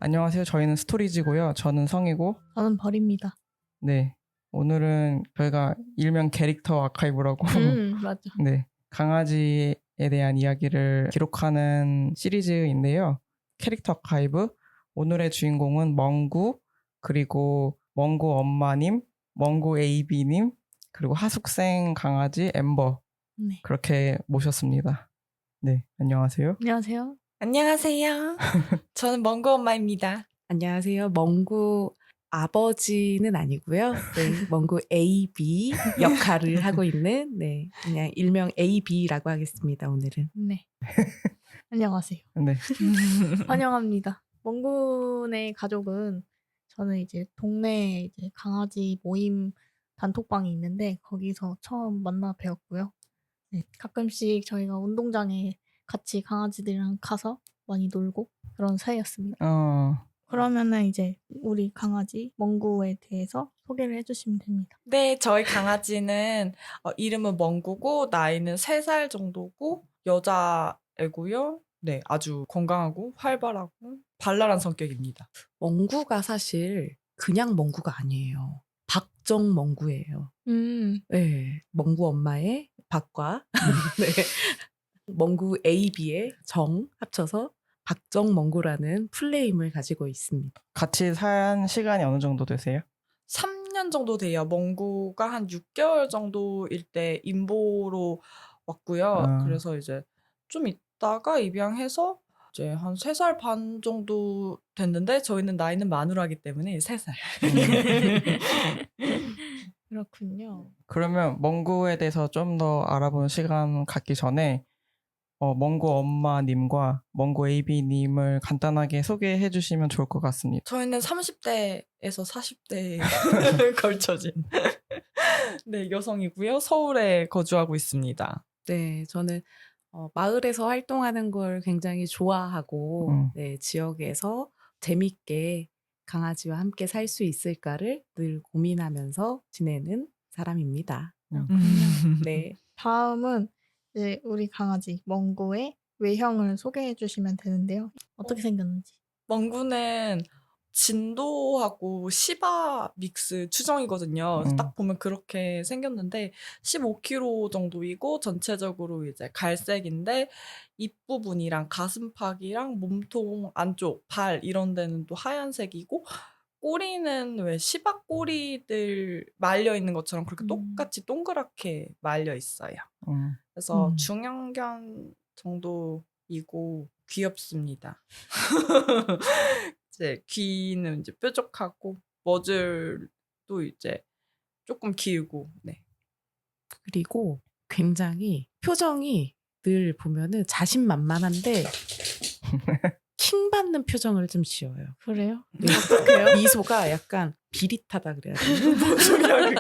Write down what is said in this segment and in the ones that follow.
안녕하세요. 저희는 스토리지고요. 저는 성이고, 저는 벌입니다. 네. 오늘은 저희가 일명 캐릭터 아카이브라고, 맞아. 네. 강아지에 대한 이야기를 기록하는 시리즈인데요. 캐릭터 아카이브. 오늘의 주인공은 멍구, 그리고 멍구 엄마님, 멍구 AB님, 그리고 하숙생 강아지 엠버. 네. 그렇게 모셨습니다. 네. 안녕하세요. 안녕하세요. 안녕하세요. 저는 멍구 엄마입니다. 안녕하세요. 멍구 아버지는 아니고요. 네, 멍구 AB 역할을 하고 있는 그냥 일명 AB라고 하겠습니다. 오늘은. 네. 안녕하세요. 네. 환영합니다. 멍군의 가족은 저는 이제 동네 이제 강아지 모임 단톡방이 있는데 거기서 처음 만나 뵈었고요. 네. 가끔씩 저희가 운동장에 같이 강아지들이랑 가서 많이 놀고 그런 사이였습니다. 그러면은 이제 우리 강아지 멍구에 대해서 소개를 해주시면 됩니다. 네, 저희 강아지는 이름은 멍구고 나이는 3살 정도고 여자애고요. 네, 아주 건강하고 활발하고 발랄한 성격입니다. 멍구가 사실 그냥 멍구가 아니에요. 박정 멍구예요. 네, 멍구 엄마의 박과 네. 멍구 AB의 정 합쳐서 박정 멍구라는 풀네임을 가지고 있습니다. 같이 산 시간이 어느 정도 되세요? 3년 정도 돼요. 멍구가 한 6개월 정도일 때 인보로 왔고요. 그래서 이제 좀 있다가 입양해서 이제 한 3살 반 정도 됐는데 저희는 나이는 마누라기 때문에 3살. 그렇군요. 그러면 멍구에 대해서 좀 더 알아보는 시간 갖기 전에 멍구 엄마님과 멍구 AB님을 간단하게 소개해 주시면 좋을 것 같습니다. 저희는 30대에서 40대에 걸쳐진 네, 여성이고요. 서울에 거주하고 있습니다. 네, 저는 마을에서 활동하는 걸 굉장히 좋아하고 네, 지역에서 재밌게 강아지와 함께 살 수 있을까를 늘 고민하면서 지내는 사람입니다. 네. 다음은 이제 우리 강아지 멍구의 외형을 소개해 주시면 되는데요. 어떻게 생겼는지. 멍구는 진도하고 시바 믹스 추정이거든요. 그래서 딱 보면 그렇게 생겼는데 15kg 정도이고 전체적으로 이제 갈색인데 입부분이랑 가슴팍이랑 몸통 안쪽, 발 이런 데는 또 하얀색이고 꼬리는 왜 시바 꼬리들 말려 있는 것처럼 그렇게 똑같이 동그랗게 말려 있어요. 그래서 중형견 정도이고 귀엽습니다. 이제 귀는 이제 뾰족하고 머즐도 이제 조금 길고 네. 그리고 굉장히 표정이 늘 보면은 자신만만한데 킹 받는 표정을 좀 지어요. 그래요? 네. 어떡해요? 미소가 약간 비릿하다 그래야 되나? 뭔 소리야 그게.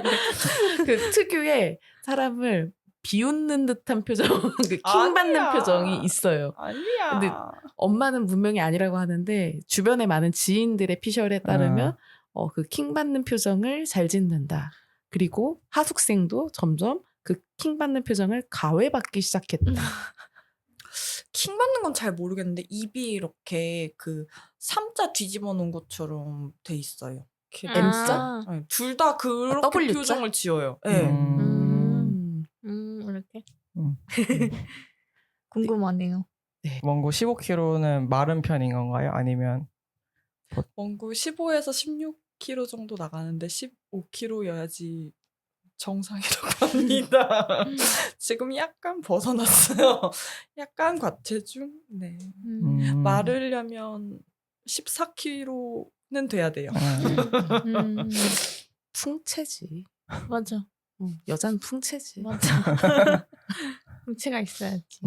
그 특유의 사람을 비웃는 듯한 표정, 그 킹 받는 아니야. 표정이 있어요. 아니야. 근데 엄마는 분명히 아니라고 하는데 주변에 많은 지인들의 피셜에 따르면 그 킹 받는 표정을 잘 짓는다. 그리고 하숙생도 점점 그 킹 받는 표정을 가외받기 시작했다. 킹 받는 건 잘 모르겠는데 입이 이렇게 그 3자 뒤집어 놓은 것처럼 돼 있어요. M자? 네, 둘 다 그렇게 W자? 표정을 지어요. 네. 이렇게. 궁금하네요. 네. 멍구 15kg는 마른 편인 건가요? 아니면 멍구 15에서 16kg 정도 나가는데 15kg여야지 정상이라고 합니다. 지금 약간 벗어났어요. 약간 과체중. 네. 마르려면 14kg는 돼야 돼요. 풍채지. 맞아. 여자는 풍채지. 맞아. 풍채가 있어야지.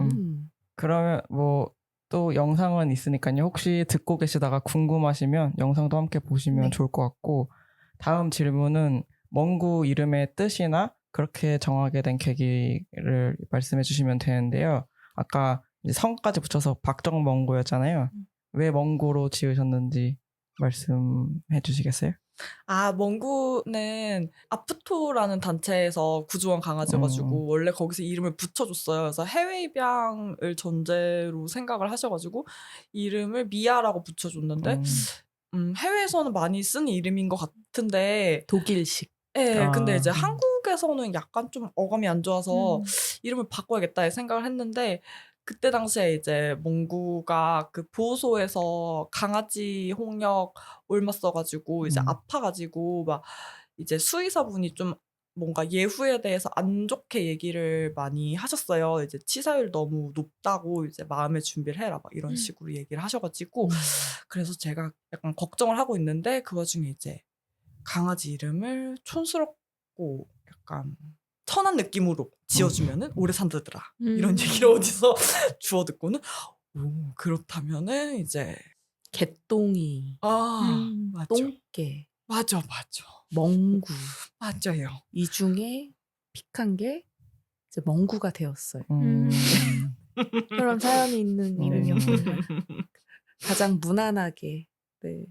그러면 뭐 또 영상은 있으니까요. 혹시 듣고 계시다가 궁금하시면 영상도 함께 보시면 네. 좋을 것 같고, 다음 질문은 멍구 이름의 뜻이나 그렇게 정하게 된 계기를 말씀해 주시면 되는데요. 아까 이제 성까지 붙여서 박정멍구였잖아요. 왜 멍구로 지으셨는지 말씀해 주시겠어요? 멍구는 아프토라는 단체에서 구조한 강아지여가지고 원래 거기서 이름을 붙여줬어요. 그래서 해외 입양을 전제로 생각을 하셔가지고 이름을 미아라고 붙여줬는데 해외에서는 많이 쓰는 이름인 것 같은데 독일식. 네, 근데 이제 아. 한국에서는 약간 좀 어감이 안 좋아서 이름을 바꿔야겠다 생각을 했는데 그때 당시에 이제 몽구가 그 보호소에서 강아지 홍역 옮았어가지고 이제 아파가지고 막 이제 수의사분이 좀 뭔가 예후에 대해서 안 좋게 얘기를 많이 하셨어요. 이제 치사율 너무 높다고 이제 마음의 준비를 해라 막 이런 식으로 얘기를 하셔가지고 그래서 제가 약간 걱정을 하고 있는데 그 와중에 이제 강아지 이름을 촌스럽고 약간 천한 느낌으로 지어주면은 오래 산다더라 이런 얘기를 어디서 주워 듣고는 오 그렇다면은 이제 개똥이, 맞죠 똥개, 맞아 멍구 맞아요 이 중에 픽한 게 이제 멍구가 되었어요. 그런 사연이 있는 이름이었군요. 가장 무난하게. 네.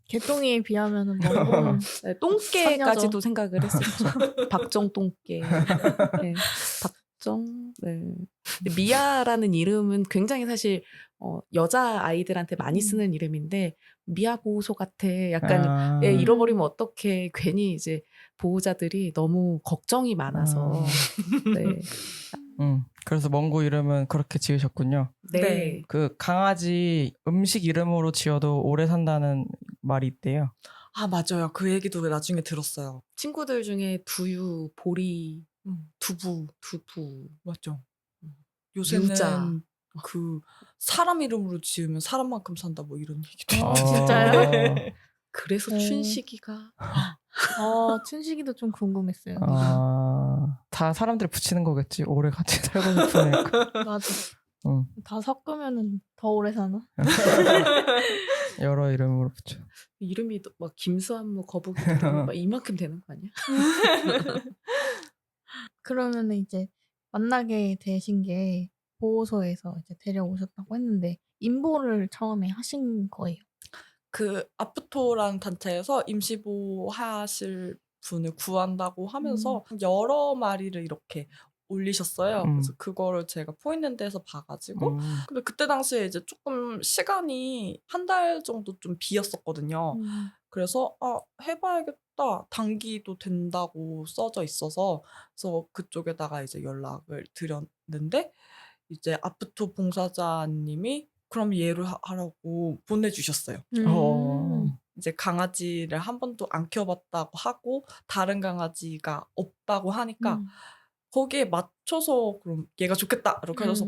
개똥이에 비하면은 멍구는 네, 똥개까지도 생각을 했었죠. 박정 똥개. 네. 박정. 네. 근데 미아라는 이름은 굉장히 사실 여자 아이들한테 많이 쓰는 이름인데 미아 보호소 같아. 약간 잃어버리면 어떻게 괜히 이제 보호자들이 너무 걱정이 많아서. 네. 그래서 멍구 이름은 그렇게 지으셨군요. 네. 그 강아지 음식 이름으로 지어도 오래 산다는 말이 있대요. 맞아요 그 얘기도 나중에 들었어요. 친구들 중에 두유, 보리, 두부 맞죠. 요새는 유자. 그 사람 이름으로 지으면 사람만큼 산다 뭐 이런 얘기도 진짜요? 그래서 오. 춘식이가 춘식이도 좀 궁금했어요. 다 사람들 붙이는 거겠지. 오래 같이 살고 싶으니까. 맞아. 응. 다 섞으면은 더 오래 사나? 여러 이름으로 붙여. 이름이 막 김수한무 거북이도 막 이만큼 되는 거 아니야? 그러면은 이제 만나게 되신 게 보호소에서 이제 데려오셨다고 했는데 임보를 처음에 하신 거예요. 그 아프토라는 단체에서 임시보호 하실 분을 구한다고 하면서 여러 마리를 이렇게 올리셨어요. 그래서 그거를 제가 포있는데서 봐가지고 근데 그때 당시에 이제 조금 시간이 한 달 정도 좀 비었었거든요. 그래서 해봐야겠다. 단기도 된다고 써져 있어서 그래서 그쪽에다가 이제 연락을 드렸는데 이제 아프토 봉사자님이 그럼 얘를 하라고 보내주셨어요. 이제 강아지를 한 번도 안 키워봤다고 하고 다른 강아지가 없다고 하니까 거기에 맞춰서 그럼 얘가 좋겠다 이렇게 해서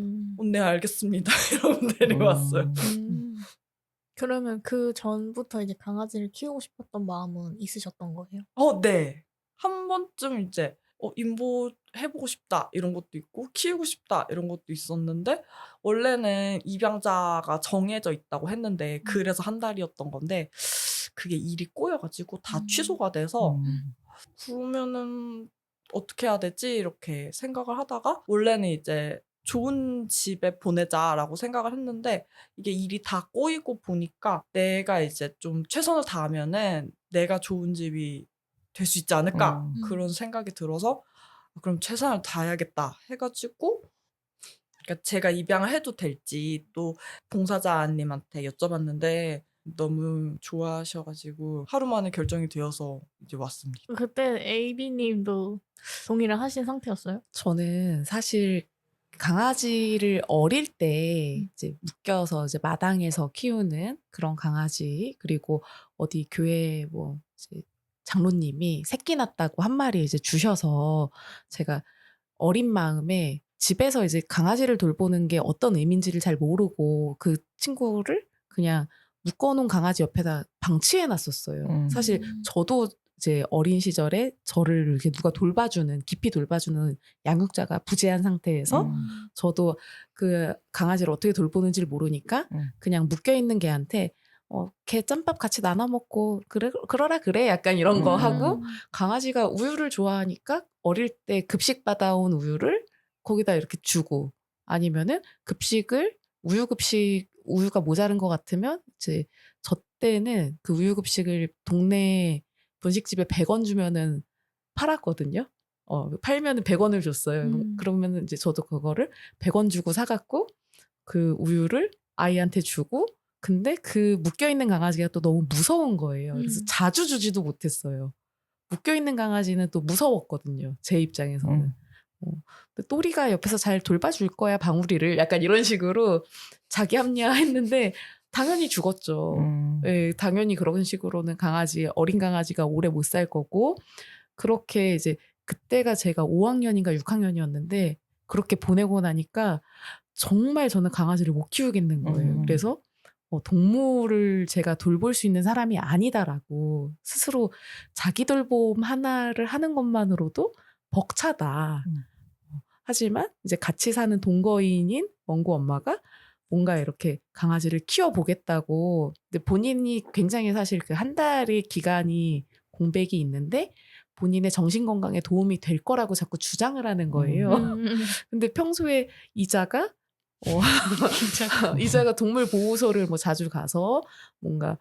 네 알겠습니다 이러고 데려왔어요. 그러면 그 전부터 이제 강아지를 키우고 싶었던 마음은 있으셨던 거예요? 네. 한 번쯤 이제 임보 해보고 싶다 이런 것도 있고 키우고 싶다 이런 것도 있었는데 원래는 입양자가 정해져 있다고 했는데 그래서 한 달이었던 건데 그게 일이 꼬여가지고 다 취소가 돼서 그러면은 어떻게 해야 되지 이렇게 생각을 하다가 원래는 이제 좋은 집에 보내자라고 생각을 했는데 이게 일이 다 꼬이고 보니까 내가 이제 좀 최선을 다하면은 내가 좋은 집이 될 수 있지 않을까 그런 생각이 들어서 그럼 최선을 다해야겠다 해가지고 그러니까 제가 입양을 해도 될지 또 봉사자님한테 여쭤봤는데 너무 좋아하셔가지고 하루 만에 결정이 되어서 이제 왔습니다. 그때 AB님도 동의를 하신 상태였어요? 저는 사실 강아지를 어릴 때 이제 묶여서 이제 마당에서 키우는 그런 강아지 그리고 어디 교회 뭐 이제 장로님이 새끼 낳았다고 한 마리 이제 주셔서 제가 어린 마음에 집에서 이제 강아지를 돌보는 게 어떤 의미인지를 잘 모르고 그 친구를 그냥 묶어놓은 강아지 옆에다 방치해 놨었어요. 사실 저도 이제 어린 시절에 저를 이렇게 누가 돌봐주는 깊이 돌봐주는 양육자가 부재한 상태에서 저도 그 강아지를 어떻게 돌보는지를 모르니까 그냥 묶여있는 개한테 걔 짬밥 같이 나눠 먹고 그러라 그래 약간 이런 거 하고 강아지가 우유를 좋아하니까 어릴 때 급식 받아온 우유를 거기다 이렇게 주고 아니면은 급식을 우유가 모자른 것 같으면 이제 저 때는 그 우유급식을 동네 분식집에 100원 주면은 팔았거든요. 팔면은 100원을 줬어요. 그러면은 이제 저도 그거를 100원 주고 사갖고 그 우유를 아이한테 주고, 근데 그 묶여있는 강아지가 또 너무 무서운 거예요. 그래서 자주 주지도 못했어요. 묶여있는 강아지는 또 무서웠거든요. 제 입장에서는. 근데 또리가 옆에서 잘 돌봐줄 거야, 방울이를. 약간 이런 식으로 자기 합리화했는데 당연히 죽었죠. 예, 당연히 그런 식으로는 어린 강아지가 오래 못 살 거고, 그렇게 이제 그때가 제가 5학년인가 6학년이었는데 그렇게 보내고 나니까 정말 저는 강아지를 못 키우겠는 거예요. 그래서 동물을 제가 돌볼 수 있는 사람이 아니다라고 스스로 자기 돌봄 하나를 하는 것만으로도 벅차다. 하지만 이제 같이 사는 동거인인 멍구 엄마가 뭔가 이렇게 강아지를 키워보겠다고, 근데 본인이 굉장히 사실 그 한 달의 기간이 공백이 있는데 본인의 정신건강에 도움이 될 거라고 자꾸 주장을 하는 거예요. 근데 평소에 이자가 이자가 동물보호소를 뭐 자주 가서 뭔가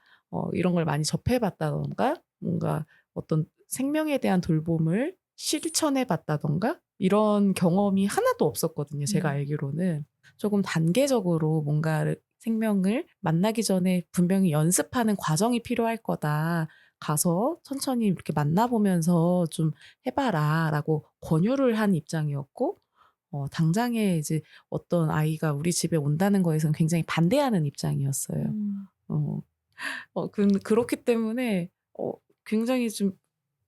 이런 걸 많이 접해봤다던가, 뭔가 어떤 생명에 대한 돌봄을 실천해봤다던가, 이런 경험이 하나도 없었거든요. 제가 알기로는. 조금 단계적으로 뭔가 생명을 만나기 전에 분명히 연습하는 과정이 필요할 거다. 가서 천천히 이렇게 만나보면서 좀 해봐라 라고 권유를 한 입장이었고, 당장에 이제 어떤 아이가 우리 집에 온다는 거에서는 굉장히 반대하는 입장이었어요. 그렇기 때문에 굉장히 좀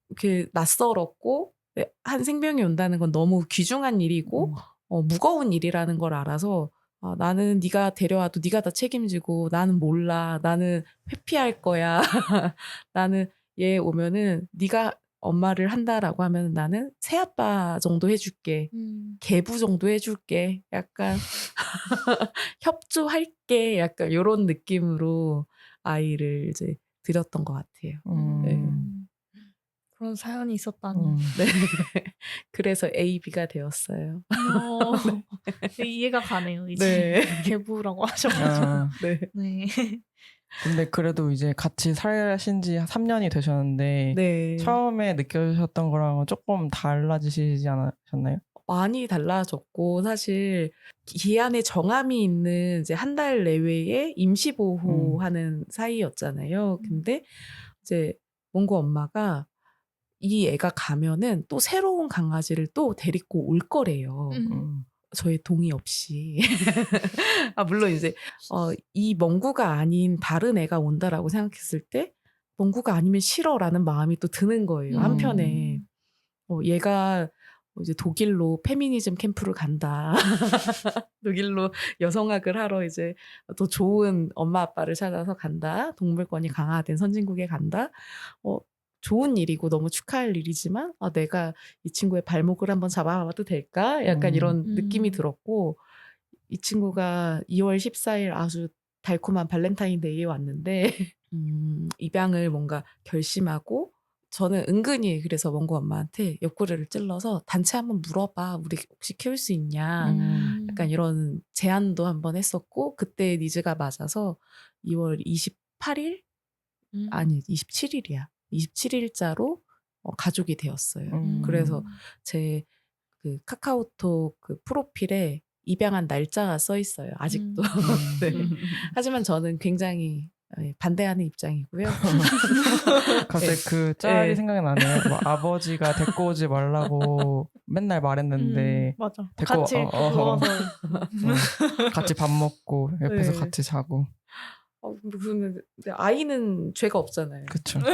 이렇게 낯설었고, 한 생명이 온다는 건 너무 귀중한 일이고 무거운 일이라는 걸 알아서, 나는 네가 데려와도 네가 다 책임지고, 나는 몰라, 나는 회피할 거야. 나는 얘 오면은 네가 엄마를 한다라고 하면 나는 새아빠 정도 해줄게. 개부 정도 해줄게. 약간 협조할게. 약간 이런 느낌으로 아이를 이제 들였던 것 같아요. 네. 그런 사연이 있었다니. 네. 그래서 A, B가 되었어요. 이해가 가네요. 이제 개부라고 하셔가지고. 네. 네. 근데 그래도 이제 같이 사신 지 3년이 되셨는데 네. 처음에 느껴주셨던 거랑은 조금 달라지시지 않으셨나요? 많이 달라졌고, 사실 기한에 정함이 있는 이제 한 달 내외에 임시보호하는 사이였잖아요. 근데 이제 몽구 엄마가 이 애가 가면은 또 새로운 강아지를 또 데리고 올 거래요. 저의 동의 없이. 물론 이제 이 멍구가 아닌 다른 애가 온다라고 생각했을 때 멍구가 아니면 싫어라는 마음이 또 드는 거예요. 한편에 얘가 이제 독일로 페미니즘 캠프를 간다. 독일로 여성학을 하러 이제 더 좋은 엄마 아빠를 찾아서 간다. 동물권이 강화된 선진국에 간다. 좋은 일이고 너무 축하할 일이지만 내가 이 친구의 발목을 한번 잡아봐도 될까? 약간 이런 느낌이 들었고, 이 친구가 2월 14일 아주 달콤한 발렌타인데이에 왔는데 입양을 뭔가 결심하고, 저는 은근히 그래서 멍구 엄마한테 옆구리를 찔러서 단체 한번 물어봐. 우리 혹시 키울 수 있냐. 약간 이런 제안도 한번 했었고, 그때 니즈가 맞아서 2월 28일? 아니 27일이야. 27일자로 가족이 되었어요. 그래서 제 그 카카오톡 그 프로필에 입양한 날짜가 써 있어요. 아직도. 네. 하지만 저는 굉장히 반대하는 입장이고요. 갑자기 그 짤이 생각이 나네요. 막 아버지가 데리고 오지 말라고 맨날 말했는데 맞아. 데리고 같이 이렇게 누워서 같이 밥 먹고 옆에서 네. 같이 자고. 근데 아이는 죄가 없잖아요. 그쵸. 네.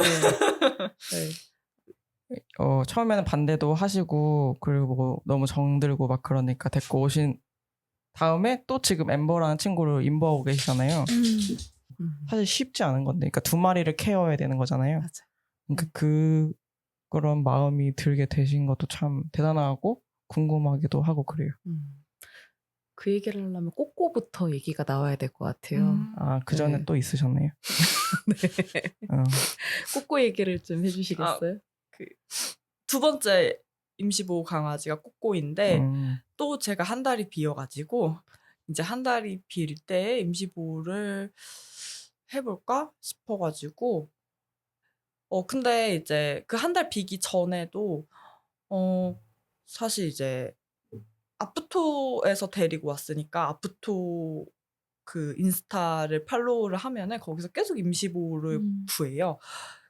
처음에는 반대도 하시고 그리고 너무 정들고 막 그러니까 데리고 오신 다음에 또 지금 엠버라는 친구를 인보하고 계시잖아요. 사실 쉽지 않은 건데, 그러니까 두 마리를 케어해야 되는 거잖아요. 맞아. 그러니까 그런 마음이 들게 되신 것도 참 대단하고 궁금하기도 하고 그래요. 그 얘기를 하려면 꼬꼬부터 얘기가 나와야 될 것 같아요. 그 전에 네. 또 있으셨네요. 네. 꼬꼬 얘기를 좀 해주시겠어요? 두 번째 임시보호 강아지가 꼬꼬인데 또 제가 한 달이 비어가지고 이제 한 달이 빌 때 임시보호를 해볼까 싶어가지고 근데 이제 그 한 달 비기 전에도 사실 이제 아프토에서 데리고 왔으니까 아프토 그 인스타를 팔로우를 하면은 거기서 계속 임시보호를 구해요.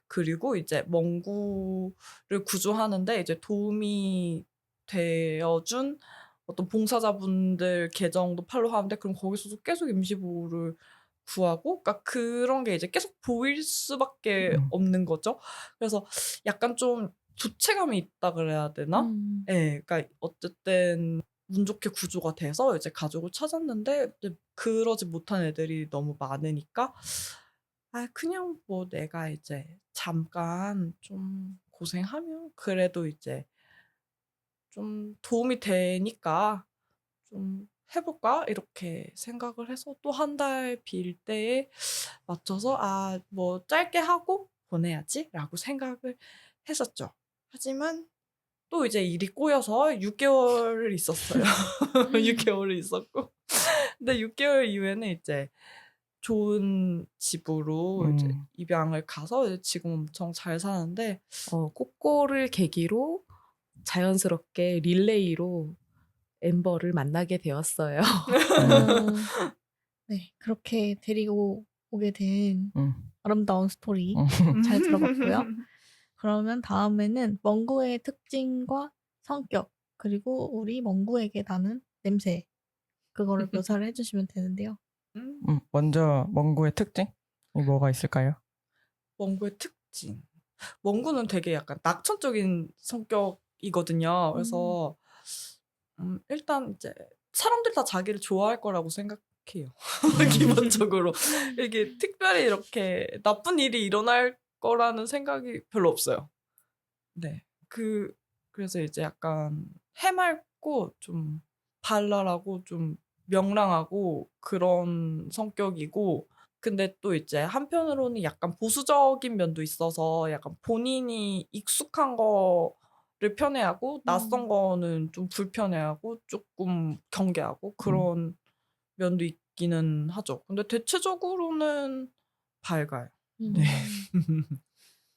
그리고 이제 멍구를 구조하는데 이제 도움이 되어준 어떤 봉사자분들 계정도 팔로우하는데 그럼 거기서도 계속 임시보호를 구하고 그러니까 그런 게 이제 계속 보일 수밖에 없는 거죠. 그래서 약간 좀 조체감이 있다 그래야 되나? 예, 그러니까 어쨌든 운 좋게 구조가 돼서 이제 가족을 찾았는데 이제 그러지 못한 애들이 너무 많으니까 그냥 뭐 내가 이제 잠깐 좀 고생하면 그래도 이제 좀 도움이 되니까 좀 해볼까? 이렇게 생각을 해서 또 한 달 빌 때에 맞춰서 뭐 짧게 하고 보내야지라고 생각을 했었죠. 하지만 또 이제 일이 꼬여서 6개월을 있었어요. 6개월을 있었고. 근데 6개월 이후에는 이제 좋은 집으로 이제 입양을 가서 이제 지금 엄청 잘 사는데 꼬꼬를 계기로 자연스럽게 릴레이로 엠버를 만나게 되었어요. 네, 그렇게 데리고 오게 된 아름다운 스토리 잘 들어봤고요. 그러면 다음에는 멍구의 특징과 성격 그리고 우리 멍구에게 나는 냄새 그거를 묘사를 해주시면 되는데요. 먼저 멍구의 특징이 뭐가 있을까요? 멍구의 특징. 멍구는 되게 약간 낙천적인 성격이거든요. 그래서 일단 이제 사람들 다 자기를 좋아할 거라고 생각해요. 기본적으로 이게 특별히 이렇게 나쁜 일이 일어날 거라는 생각이 별로 없어요. 네, 그래서 이제 약간 해맑고 좀 발랄하고 좀 명랑하고 그런 성격이고 근데 또 이제 한편으로는 약간 보수적인 면도 있어서 약간 본인이 익숙한 거를 편애하고 낯선 거는 좀 불편해하고 조금 경계하고 그런 면도 있기는 하죠. 근데 대체적으로는 밝아요. 네.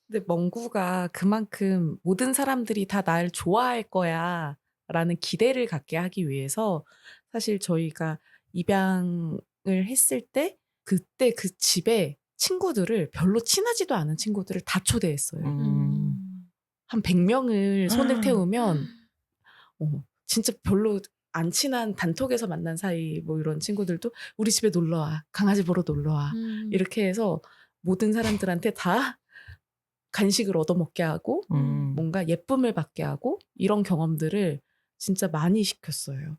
근데 멍구가 그만큼 모든 사람들이 다 날 좋아할 거야 라는 기대를 갖게 하기 위해서 사실 저희가 입양을 했을 때 그때 그 집에 친구들을 별로 친하지도 않은 친구들을 다 초대했어요. 한 100명을 손을 태우면 진짜 별로 안 친한 단톡에서 만난 사이 뭐 이런 친구들도 우리 집에 놀러와 강아지 보러 놀러와 이렇게 해서 모든 사람들한테 다 간식을 얻어먹게 하고 뭔가 예쁨을 받게 하고 이런 경험들을 진짜 많이 시켰어요.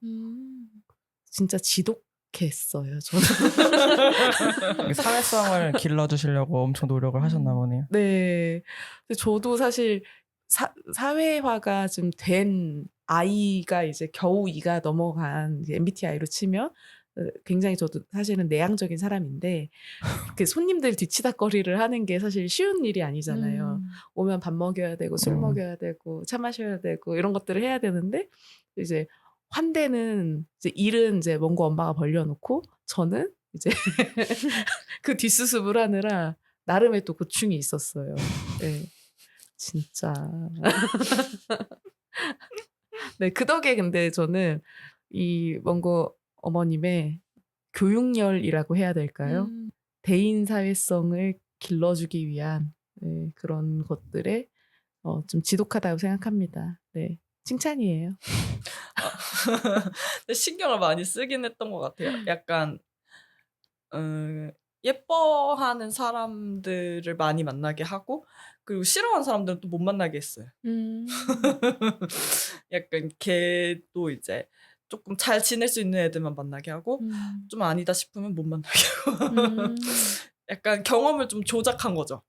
진짜 지독했어요. 저는. 사회성을 길러주시려고 엄청 노력을 하셨나 보네요. 네. 근데 저도 사실 사회화가 좀 된 아이가 이제 겨우 2가 넘어간 MBTI로 치면 굉장히 저도 사실은 내향적인 사람인데 그 손님들 뒤치다거리를 하는 게 사실 쉬운 일이 아니잖아요. 오면 밥 먹여야 되고 술 먹여야 되고 차 마셔야 되고 이런 것들을 해야 되는데 이제 환대는 이제 일은 이제 멍구 엄마가 벌려놓고 저는 이제 그 뒷수습을 하느라 나름의 또 고충이 있었어요. 네, 진짜. 네, 그 덕에 근데 저는 이 멍구 어머님의 교육열이라고 해야 될까요? 대인 사회성을 길러주기 위한 그런 것들에 좀 지독하다고 생각합니다. 네, 칭찬이에요. 근데 신경을 많이 쓰긴 했던 것 같아요. 약간 예뻐하는 사람들을 많이 만나게 하고 그리고 싫어하는 사람들은 또 못 만나게 했어요. 약간 걔도 이제 조금 잘 지낼 수 있는 애들만 만나게 하고 좀 아니다 싶으면 못 만나게 하고 약간 경험을 좀 조작한 거죠.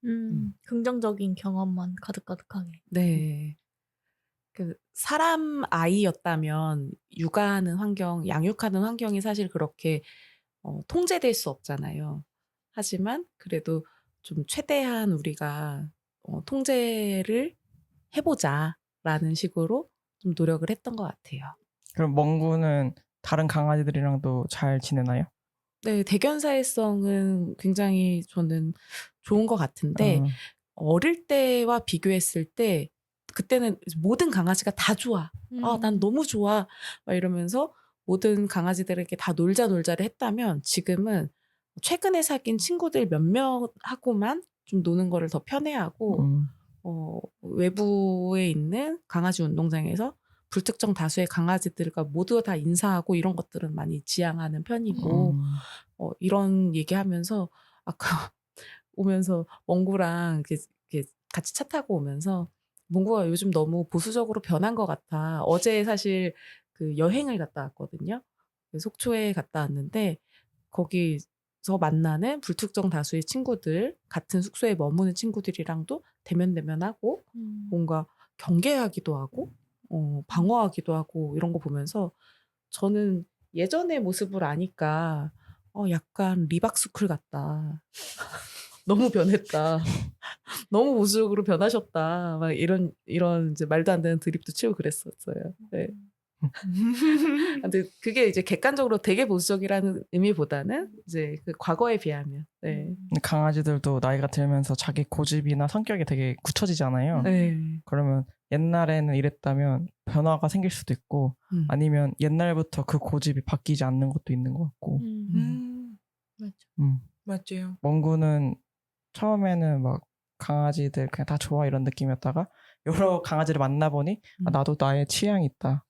긍정적인 경험만 가득가득하게. 네. 그 사람 아이였다면 육아하는 환경, 양육하는 환경이 사실 그렇게 통제될 수 없잖아요. 하지만 그래도 좀 최대한 우리가 통제를 해보자라는 식으로 좀 노력을 했던 것 같아요. 그럼 멍구는 다른 강아지들이랑도 잘 지내나요? 네, 대견 사회성은 굉장히 저는 좋은 것 같은데 어릴 때와 비교했을 때 그때는 모든 강아지가 다 좋아. 난 너무 좋아. 막 이러면서 모든 강아지들에게 다 놀자를 했다면 지금은 최근에 사귄 친구들 몇몇하고만 좀 노는 거를 더 편해하고 외부에 있는 강아지 운동장에서 불특정 다수의 강아지들과 모두 다 인사하고 이런 것들은 많이 지양하는 편이고 이런 얘기하면서 아까 오면서 멍구랑 이렇게 같이 차 타고 오면서 멍구가 요즘 너무 보수적으로 변한 것 같아. 어제 사실 그 여행을 갔다 왔거든요. 속초에 갔다 왔는데 거기서 만나는 불특정 다수의 친구들, 같은 숙소에 머무는 친구들이랑도 대면하고 뭔가 경계하기도 하고 방어하기도 하고 이런 거 보면서 저는 예전의 모습을 아니까 약간 리박스쿨 같다. 너무 변했다. 너무 보수적으로 변하셨다. 막 이런 이제 말도 안 되는 드립도 치고 그랬었어요. 네. 근데 그게 이제 객관적으로 되게 보수적이라는 의미보다는 이제 그 과거에 비하면. 네. 강아지들도 나이가 들면서 자기 고집이나 성격이 되게 굳혀지잖아요. 네. 그러면 옛날에는 이랬다면 변화가 생길 수도 있고 아니면 옛날부터 그 고집이 바뀌지 않는 것도 있는 것 같고. 맞죠. 맞아요. 멍구는 처음에는 막 강아지들 그냥 다 좋아 이런 느낌이었다가 여러 강아지를 만나보니 나도 나의 취향이 있다.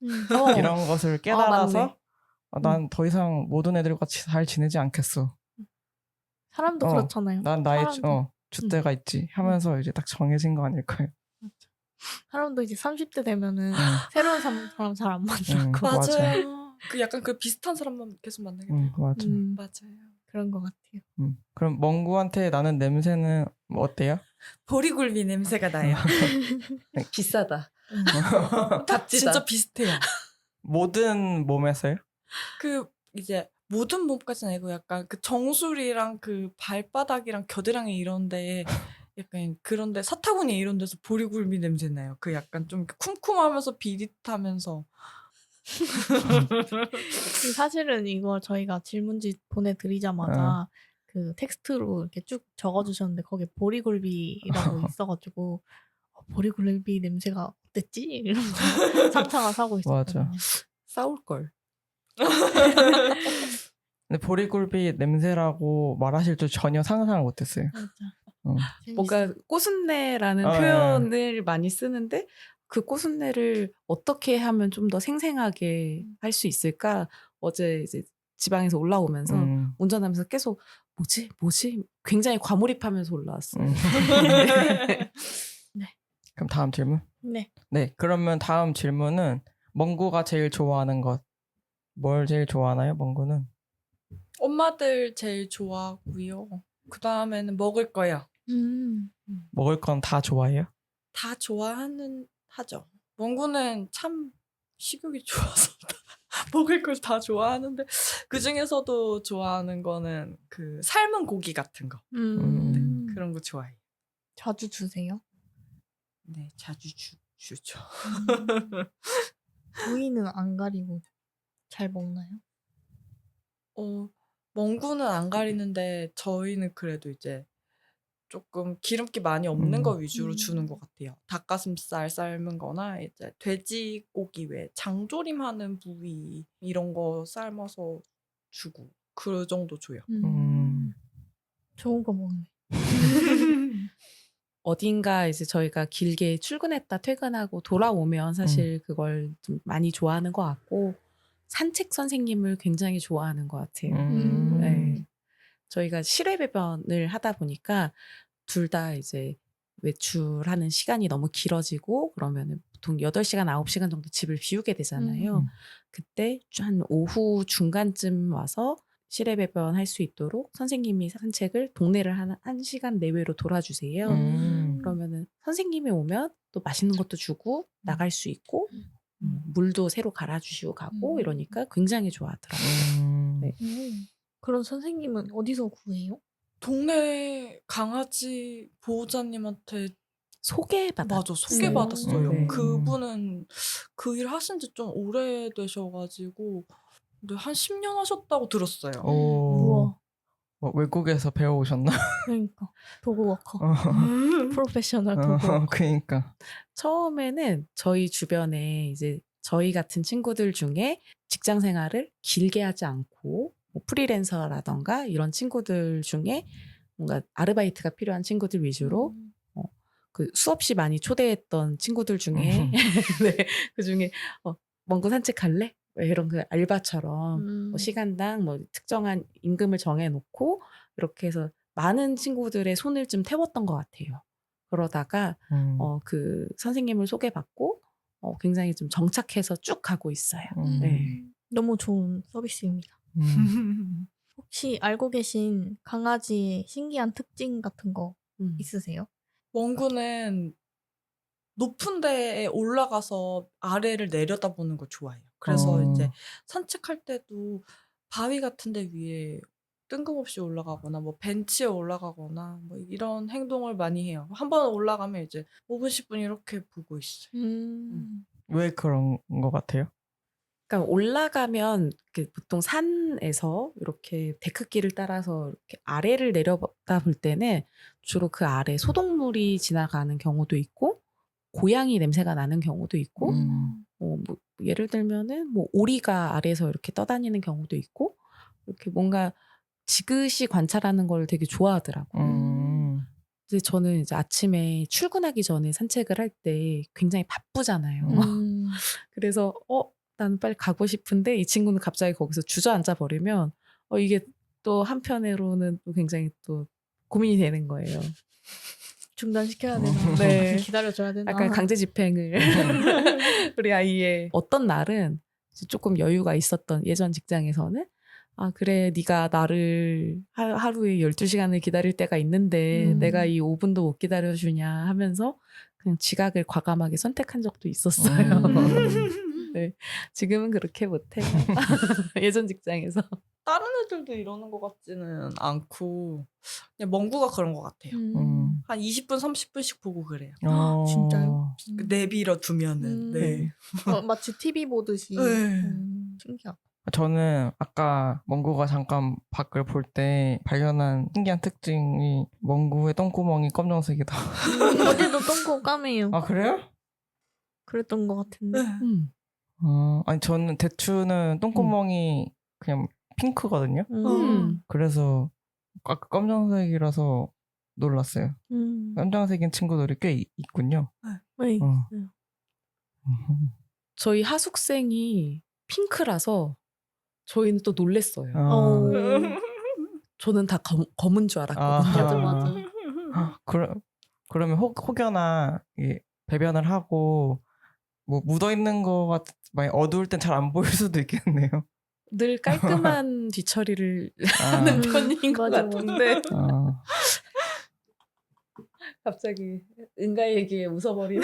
이런 것을 깨달아서 난 더 이상 모든 애들과 잘 지내지 않겠어. 사람도 그렇잖아요. 난 나의 사람도. 줏대가 있지 하면서 이제 딱 정해진 거 아닐까요? 사람도 이제 30대 되면은 새로운 사람 잘 안 만나고. 맞아요. 그 약간 그 비슷한 사람만 계속 만나게 돼요. 맞아. 맞아요. 그런 것 같아요. 그럼 멍구한테 나는 냄새는 뭐 어때요? 보리굴비 냄새가 나요. 비싸다. 진짜 비슷해요. 모든 몸에서요? 그 이제 모든 몸까지는 아니고 약간 그 정수리랑 그 발바닥이랑 겨드랑이 이런데 약간 그런데 사타구니 이런 데서 보리굴비 냄새 나요. 그 약간 좀 쿰쿰하면서 비릿하면서. 사실은 이거 저희가 질문지 보내드리자마자 그 텍스트로 이렇게 쭉 적어주셨는데 거기에 보리굴비라고 있어가지고 보리굴비 냄새가 어땠지? 이러면서 3차가 사고 있었거든요. 맞아. 싸울걸. 근데 보리굴비 냄새라고 말하실 줄 전혀 상상을 못했어요. 맞아. 뭔가 꼬순내라는 아, 표현을 많이 쓰는데 그 꼬순내를 어떻게 하면 좀 더 생생하게 할 수 있을까? 어제 이제 지방에서 올라오면서 운전하면서 계속 뭐지? 굉장히 과몰입하면서 올라왔어요. 네. 그럼 다음 질문? 네. 네, 그러면 다음 질문은 멍구가 제일 좋아하는 것. 뭘 제일 좋아하나요, 멍구는? 엄마들 제일 좋아하고요. 그 다음에는 먹을 거요. 먹을 건 다 좋아해요? 다 하죠. 멍구는 참 식욕이 좋아서 먹을 걸 다 좋아하는데 그 중에서도 좋아하는 거는 그 삶은 고기 같은 거. 네, 그런 거 좋아해요. 자주 주세요? 네, 자주 주죠. 부위는 안 가리고 잘 먹나요? 멍구는 안 가리는데 저희는 그래도 이제 조금 기름기 많이 없는 거 위주로 주는 것 같아요. 닭가슴살 삶은 거나 이제 돼지고기 외에 장조림하는 부위 이런 거 삶아서 주고 그 정도 줘요. 좋은 거 먹네. 어딘가 이제 저희가 길게 출근했다 퇴근하고 돌아오면 사실 그걸 좀 많이 좋아하는 것 같고 산책 선생님을 굉장히 좋아하는 것 같아요. 네. 저희가 실외 배변을 하다 보니까 둘 다 이제 외출하는 시간이 너무 길어지고 그러면은 보통 8시간, 9시간 정도 집을 비우게 되잖아요. 그때 한 오후 중간쯤 와서 실외 배변할 수 있도록 선생님이 산책을 동네를 한 1시간 내외로 돌아주세요. 그러면은 선생님이 오면 또 맛있는 것도 주고 나갈 수 있고 물도 새로 갈아주시고 가고 이러니까 굉장히 좋아하더라고요. 네. 그런 선생님은 어디서 구해요? 동네 강아지 보호자님한테 소개받았어요. 소개받았어요. 네. 그분은 그 일 하신 지 좀 오래되셔가지고 근데 한 10년 하셨다고 들었어요. 오. 뭐 외국에서 배워오셨나? 그러니까 도그워커. 어. 프로페셔널 도그워커. 그러니까. 처음에는 저희 주변에 이제 저희 같은 친구들 중에 직장 생활을 길게 하지 않고 뭐 프리랜서라던가 이런 친구들 중에 뭔가 아르바이트가 필요한 친구들 위주로 그 수없이 많이 초대했던 친구들 중에 네, 그 중에 먼 곳 산책할래? 이런 그 알바처럼 뭐 시간당 뭐 특정한 임금을 정해놓고 이렇게 해서 많은 친구들의 손을 좀 태웠던 것 같아요. 그러다가 그 선생님을 소개받고 굉장히 좀 정착해서 쭉 가고 있어요. 네. 너무 좋은 서비스입니다. 혹시 알고 계신 강아지의 신기한 특징 같은 거 있으세요? 멍구는 높은 데에 올라가서 아래를 내려다보는 거 좋아해요. 그래서 이제 산책할 때도 바위 같은 데 위에 뜬금없이 올라가거나 뭐 벤치에 올라가거나 뭐 이런 행동을 많이 해요. 한번 올라가면 이제 5분, 10분 이렇게 보고 있어요. 왜 그런 거 같아요? 그러니까 올라가면 보통 산에서 이렇게 데크길을 따라서 이렇게 아래를 내려다볼 때는 주로 그 아래 소독물이 지나가는 경우도 있고 고양이 냄새가 나는 경우도 있고 뭐 예를 들면은 뭐 오리가 아래에서 이렇게 떠다니는 경우도 있고 이렇게 뭔가 지그시 관찰하는 걸 되게 좋아하더라고요. 근데 저는 이제 아침에 출근하기 전에 산책을 할 때 굉장히 바쁘잖아요. 그래서 나는 빨리 가고 싶은데 이 친구는 갑자기 거기서 주저앉아 버리면 이게 또 한편으로는 또 굉장히 또 고민이 되는 거예요. 중단시켜야 되나? 네. 기다려줘야 되나? 약간 강제 집행을 우리 아이의 어떤 날은 조금 여유가 있었던 예전 직장에서는 그래 네가 나를 하루에 12시간을 기다릴 때가 있는데 내가 이 5분도 못 기다려주냐 하면서 그냥 지각을 과감하게 선택한 적도 있었어요. 네, 지금은 그렇게 못해요. 예전 직장에서. 다른 애들도 이러는 것 같지는 않고 그냥 멍구가 그런 것 같아요. 한 20분, 30분씩 보고 그래요. 진짜요? 내비려 두면은. 네. 마치 TV 보듯이. 네. 신기하다. 저는 아까 멍구가 잠깐 밖을 볼 때 발견한 신기한 특징이 멍구의 똥구멍이 검정색이다. 어제도 똥꼬 까매요. 아 그래요? 그랬던 것 같은데. 아니 저는 대추는 똥구멍이 그냥 핑크거든요. 그래서 아까 검정색이라서 놀랐어요. 검정색인 친구들이 꽤 있군요. 네. 저희 하숙생이 핑크라서 저희는 또 놀랬어요. 저는 다 검은 줄 알았거든요. 맞아. 그러면 혹여나 배변을 하고 뭐 묻어 있는 거가 많이 어두울 땐 잘 안 보일 수도 있겠네요. 늘 깔끔한 뒤처리를 하는 편인 것 같은데 갑자기 은가 얘기에 웃어버리는.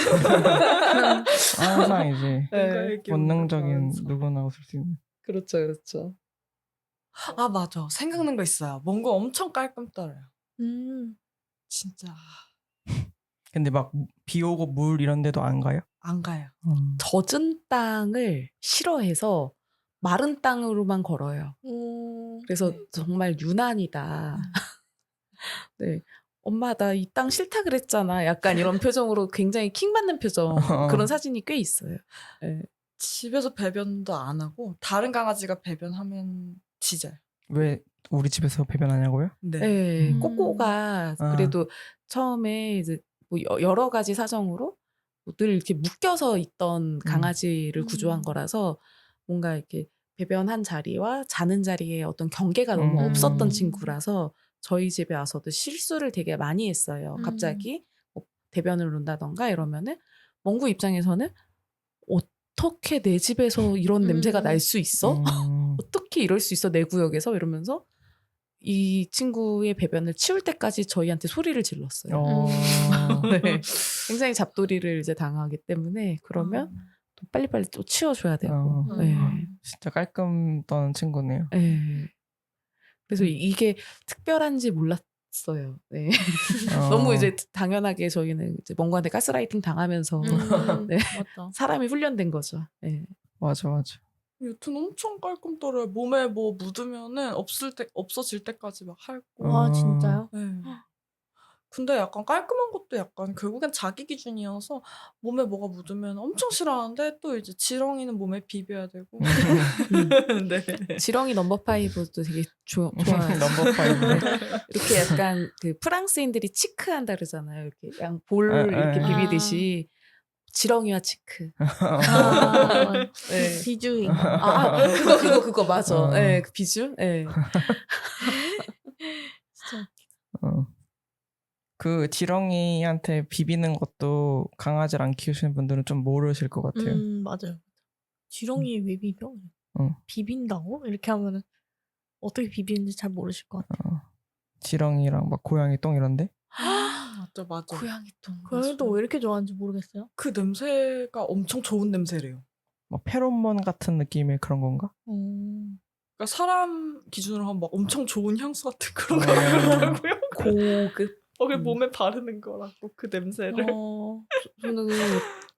항상 이제 네. 본능적인 누구나 웃을 수 있는. 그렇죠, 그렇죠. 아 맞아. 생각난 거 있어요. 멍구 엄청 깔끔 떨어요. 진짜 근데 막 비 오고 물 이런 데도 안 가요? 안 가요. 젖은 땅을 싫어해서 마른 땅으로만 걸어요. 그래서 정말 유난이다. 네. 엄마 나 이 땅 싫다 그랬잖아. 약간 이런 표정으로 굉장히 킹받는 표정. 그런 사진이 꽤 있어요. 네. 집에서 배변도 안 하고 다른 강아지가 배변하면 짖어요. 왜 우리 집에서 배변하냐고요? 네. 꼬꼬가 그래도 처음에 이제 뭐 여러 가지 사정으로 늘 이렇게 묶여서 있던 강아지를 구조한 거라서 뭔가 이렇게 배변한 자리와 자는 자리에 어떤 경계가 너무 없었던 친구라서 저희 집에 와서도 실수를 되게 많이 했어요. 갑자기 뭐 대변을 놓는다던가 이러면은 멍구 입장에서는 어떻게 내 집에서 이런 냄새가 날 수 있어? 어떻게 이럴 수 있어 내 구역에서? 이러면서 이 친구의 배변을 치울 때까지 저희한테 소리를 질렀어요. 네. 굉장히 잡돌이를 이제 당하기 때문에 그러면 또 빨리빨리 또 치워줘야 되고. 네. 진짜 깔끔 떠는 친구네요. 네. 그래서 이게 특별한지 몰랐어요. 네. 너무 이제 당연하게 저희는 이제 멍구한테 가스라이팅 당하면서 네. 맞다. 사람이 훈련된 거죠. 네. 맞아. 여튼 엄청 깔끔 떨어요. 몸에 뭐 묻으면은 없어질 때까지 막 할고. 와 진짜요? 네. 근데 약간 깔끔한 것도 약간 결국엔 자기 기준이어서 몸에 뭐가 묻으면 엄청 싫어하는데 또 이제 지렁이는 몸에 비벼야 되고. 네. 지렁이 넘버 5도 되게 좋아요. 넘버 5. 이렇게 약간 그 프랑스인들이 치크한다 그러잖아요. 이렇게 그냥 볼 이렇게 아. 비비듯이 지렁이와 치크. 아, 네. 비주인. 그거 맞아. 네, 그 비주. 네. 진짜. 그 지렁이한테 비비는 것도 강아지를 안 키우시는 분들은 좀 모르실 것 같아요. 맞아요. 지렁이에 왜 비벼? 응. 비빈다고? 이렇게 하면은 어떻게 비비는지 잘 모르실 것 같아요. 지렁이랑 막 고양이 똥 이런데? 맞아. 고양이 똥. 고양이도 왜 이렇게 좋아하는지 모르겠어요. 그 냄새가 엄청 좋은 냄새래요. 뭐 페로몬 같은 느낌의 그런 건가? 그러니까 사람 기준으로 하면 막 엄청 좋은 향수 같은 그런 거 음. 그러더라고요. 고급. 그 몸에 바르는 거라고 그 냄새를. 저는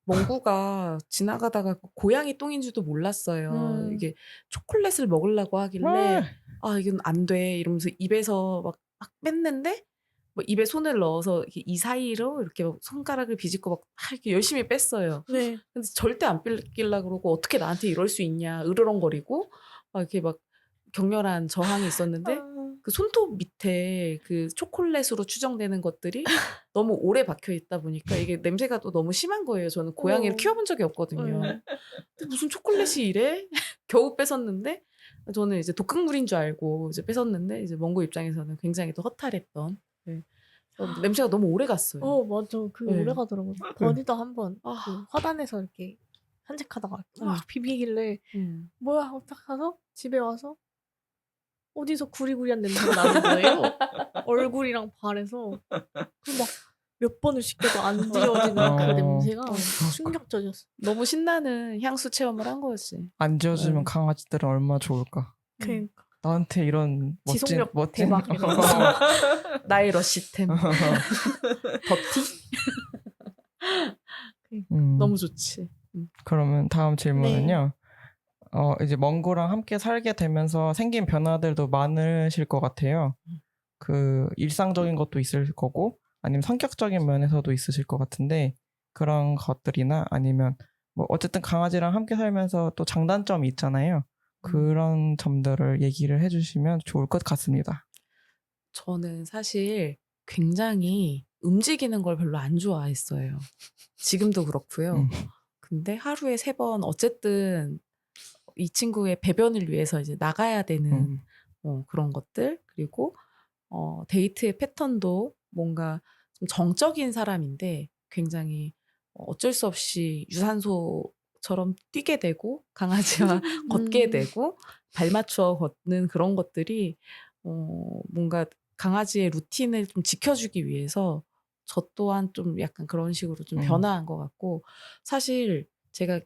멍구가 지나가다가 고양이 똥인 줄도 몰랐어요. 이게 초콜릿을 먹으려고 하길래 이건 안 돼 이러면서 입에서 막 뺐는데 뭐 입에 손을 넣어서 이렇게 이 사이로 이렇게 막 손가락을 비집고 막 이렇게 열심히 뺐어요. 네. 근데 절대 안 뺏길라 그러고 어떻게 나한테 이럴 수 있냐 으르렁거리고 막 이렇게 막 격렬한 저항이 있었는데 그 손톱 밑에 그 초콜릿으로 추정되는 것들이 너무 오래 박혀 있다 보니까 이게 냄새가 또 너무 심한 거예요. 저는 고양이를 키워본 적이 없거든요. 근데 무슨 초콜릿이 이래? 겨우 뺏었는데 저는 이제 독극물인 줄 알고 이제 뺏었는데 이제 멍구 입장에서는 굉장히 또 허탈했던. 네. 냄새가 너무 오래 갔어요. 맞아. 그게 네. 오래 가더라고요. 버디도 한번 그 화단에서 이렇게 산책하다가 막 비비길래 뭐야 딱 가서 집에 와서 어디서 구리구리한 냄새가 나는 거예요. 얼굴이랑 발에서 그 막 몇 번을 씻겨도 안 지워지는 그 냄새가 충격적이었어. 너무 신나는 향수 체험을 한 거지. 안 지워주면 강아지들은 얼마나 좋을까. 그러니까 나한테 이런 지속력 멋진 대박 이런 거. 나의 러시템. 더티? 너무 좋지. 그러면 다음 질문은요. 이제 멍구랑 함께 살게 되면서 생긴 변화들도 많으실 것 같아요. 그 일상적인 것도 있을 거고 아니면 성격적인 면에서도 있으실 것 같은데 그런 것들이나 아니면 뭐 어쨌든 강아지랑 함께 살면서 또 장단점이 있잖아요. 그런 점들을 얘기를 해주시면 좋을 것 같습니다. 저는 사실 굉장히 움직이는 걸 별로 안 좋아했어요. 지금도 그렇고요. 근데 하루에 3번 어쨌든 이 친구의 배변을 위해서 이제 나가야 되는 그런 것들 그리고 데이트의 패턴도 뭔가 좀 정적인 사람인데 굉장히 어쩔 수 없이 유산소처럼 뛰게 되고 강아지와 걷게 되고 발 맞춰 걷는 그런 것들이 뭔가 강아지의 루틴을 좀 지켜주기 위해서 저 또한 좀 약간 그런 식으로 좀 변화한 것 같고 사실 제가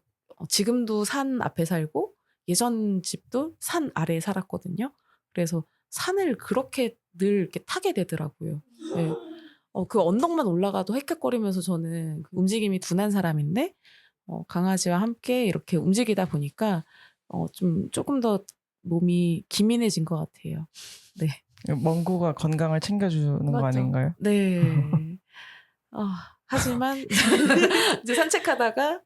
지금도 산 앞에 살고 예전 집도 산 아래에 살았거든요. 그래서 산을 그렇게 늘 이렇게 타게 되더라고요. 네. 그 언덕만 올라가도 헥헥거리면서 저는 그 움직임이 둔한 사람인데 강아지와 함께 이렇게 움직이다 보니까 조금 더 몸이 기민해진 것 같아요. 네. 멍구가 건강을 챙겨주는 거 맞죠. 아닌가요? 네. 하지만 이제 산책하다가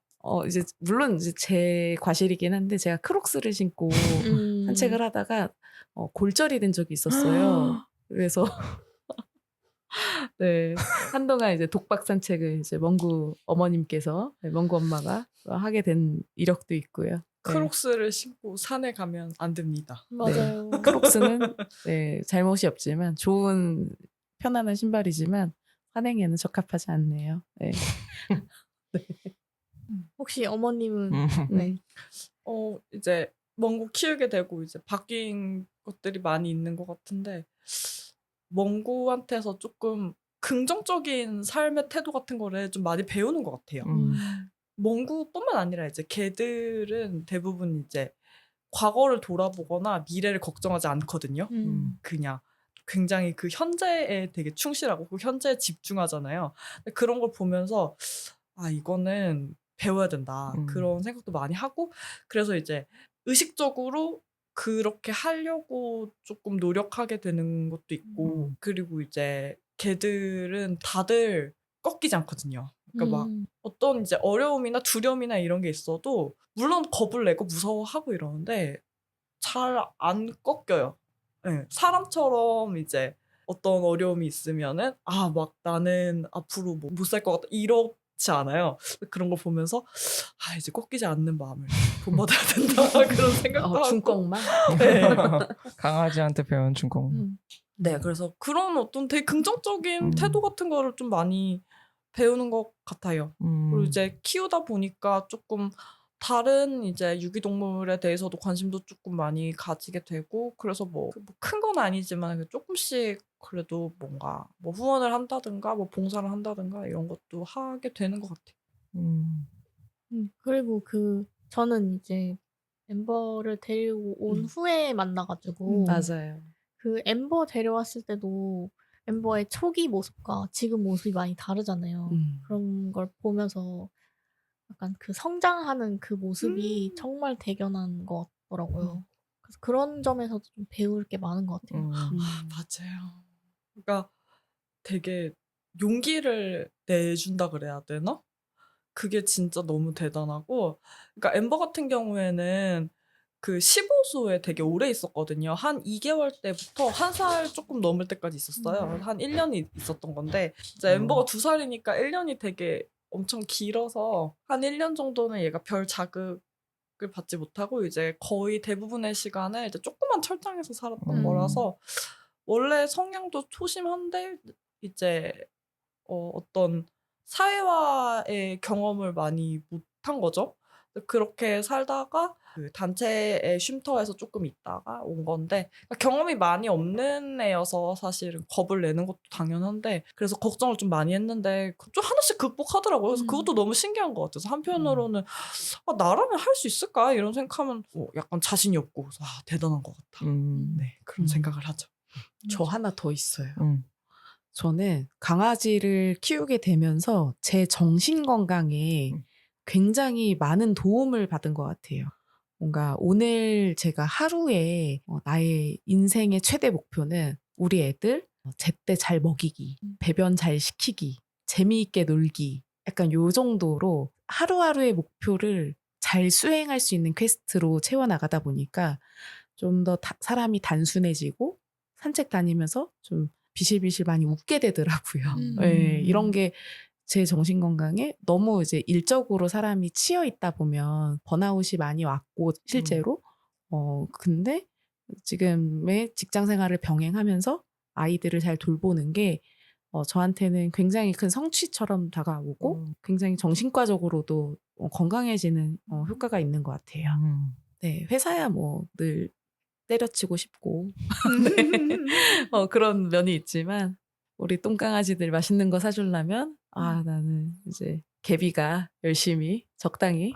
이제 물론 이제 제 과실이긴 한데 제가 크록스를 신고 산책을 하다가 골절이 된 적이 있었어요. 그래서 네 한동안 이제 독박 산책을 이제 멍구 어머님께서 멍구 엄마가 하게 된 이력도 있고요. 크록스를 신고 산에 가면 안 됩니다. 맞아요. 네. 크록스는 잘못이 없지만 좋은 편안한 신발이지만 산행에는 적합하지 않네요. 네. 네. 혹시 어머님은 네. 이제 멍구 키우게 되고 이제 바뀐 것들이 많이 있는 것 같은데 멍구한테서 조금 긍정적인 삶의 태도 같은 거를 좀 많이 배우는 것 같아요. 멍구뿐만 아니라 이제 개들은 대부분 이제 과거를 돌아보거나 미래를 걱정하지 않거든요. 그냥 굉장히 그 현재에 되게 충실하고 그 현재에 집중하잖아요. 그런 걸 보면서 이거는 배워야 된다. 그런 생각도 많이 하고 그래서 이제 의식적으로 그렇게 하려고 조금 노력하게 되는 것도 있고 그리고 이제 걔들은 다들 꺾이지 않거든요. 그러니까 막 어떤 이제 어려움이나 두려움이나 이런 게 있어도 물론 겁을 내고 무서워하고 이러는데 잘 안 꺾여요. 예. 사람처럼 이제 어떤 어려움이 있으면은 막 나는 앞으로 뭐 못 살 것 같다 이렇지 않아요. 그런 걸 보면서 이제 꺾이지 않는 마음을 본받아야 된다 그런 생각도 하고. 중꺾만. 네. 강아지한테 배운 중공. 네, 그래서 그런 어떤 되게 긍정적인 태도 같은 거를 좀 많이 배우는 것 같아요. 그리고 이제 키우다 보니까 조금 다른 이제 유기동물에 대해서도 관심도 조금 많이 가지게 되고 그래서 뭐 큰 건 아니지만 조금씩 그래도 뭔가 뭐 후원을 한다든가 뭐 봉사를 한다든가 이런 것도 하게 되는 것 같아요. 그리고 저는 이제 엠버를 데리고 온 후에 만나가지고 맞아요. 그 엠버 데려왔을 때도 엠버의 초기 모습과 지금 모습이 많이 다르잖아요. 그런 걸 보면서 약간 그 성장하는 그 모습이 정말 대견한 것 같더라고요. 그래서 그런 점에서도 좀 배울 게 많은 것 같아요. 맞아요. 그러니까 되게 용기를 내준다 그래야 되나? 그게 진짜 너무 대단하고 그러니까 엠버 같은 경우에는 그 15소에 되게 오래 있었거든요. 한 2개월 때부터 1살 조금 넘을 때까지 있었어요. 한 1년이 있었던 건데 이제 엠버가 2살이니까 1년이 되게 엄청 길어서 한 1년 정도는 얘가 별 자극을 받지 못하고 이제 거의 대부분의 시간을 이제 조그만 철장에서 살았던 거라서 원래 성향도 소심한데 이제 어떤 사회화의 경험을 많이 못한 거죠. 그렇게 살다가 그 단체의 쉼터에서 조금 있다가 온 건데 그러니까 경험이 많이 없는 애여서 사실은 겁을 내는 것도 당연한데 그래서 걱정을 좀 많이 했는데 좀 하나씩 극복하더라고요. 그래서 그것도 너무 신기한 것 같아서 한편으로는 나라면 할 수 있을까 이런 생각하면 약간 자신이 없고 그래서 대단한 것 같다. 네, 그런 생각을 하죠. 저 하나 더 있어요. 저는 강아지를 키우게 되면서 제 정신 건강에 굉장히 많은 도움을 받은 것 같아요. 뭔가 오늘 제가 하루에 나의 인생의 최대 목표는 우리 애들 제때 잘 먹이기, 배변 잘 시키기, 재미있게 놀기, 약간 요 정도로 하루하루의 목표를 잘 수행할 수 있는 퀘스트로 채워나가다 보니까 좀 더 사람이 단순해지고 산책 다니면서 좀 비실비실 많이 웃게 되더라고요. 네, 이런 게 제 정신 건강에 너무 이제 일적으로 사람이 치여 있다 보면 번아웃이 많이 왔고 실제로 근데 지금의 직장 생활을 병행하면서 아이들을 잘 돌보는 게 저한테는 굉장히 큰 성취처럼 다가오고 굉장히 정신과적으로도 건강해지는 효과가 있는 것 같아요. 네, 회사야 뭐 늘 때려치고 싶고 네. 그런 면이 있지만 우리 똥강아지들 맛있는 거 사주려면 나는 이제 개비가 열심히 적당히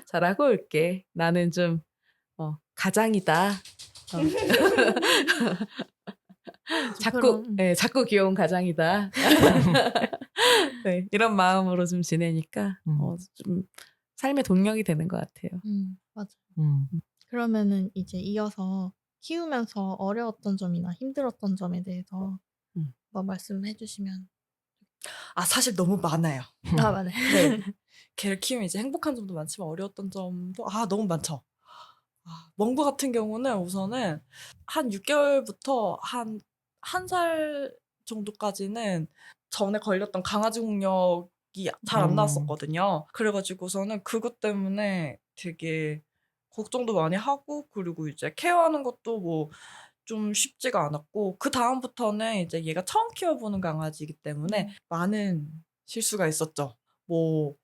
잘하고 올게. 나는 좀 가장이다. 자꾸 귀여운 가장이다. 네, 이런 마음으로 좀 지내니까 좀 삶의 동력이 되는 것 같아요. 맞아요. 그러면은 이제 이어서 키우면서 어려웠던 점이나 힘들었던 점에 대해서 뭐 말씀해 주시면. 사실 너무 많아요. 맞아요. 네. 개를 키우면 이제 행복한 점도 많지만 어려웠던 점도 너무 많죠. 멍구 같은 경우는 우선은 한 6개월부터 한 1살 정도까지는 전에 걸렸던 강아지 홍역이 잘 안 나왔었거든요. 그래가지고서는 그것 때문에 되게 걱정도 많이 하고 그리고 이제 케어하는 것도 뭐 좀 쉽지가 않았고 그 다음부터는 이제 얘가 처음 키워보는 강아지이기 때문에 많은 실수가 있었죠. 뭐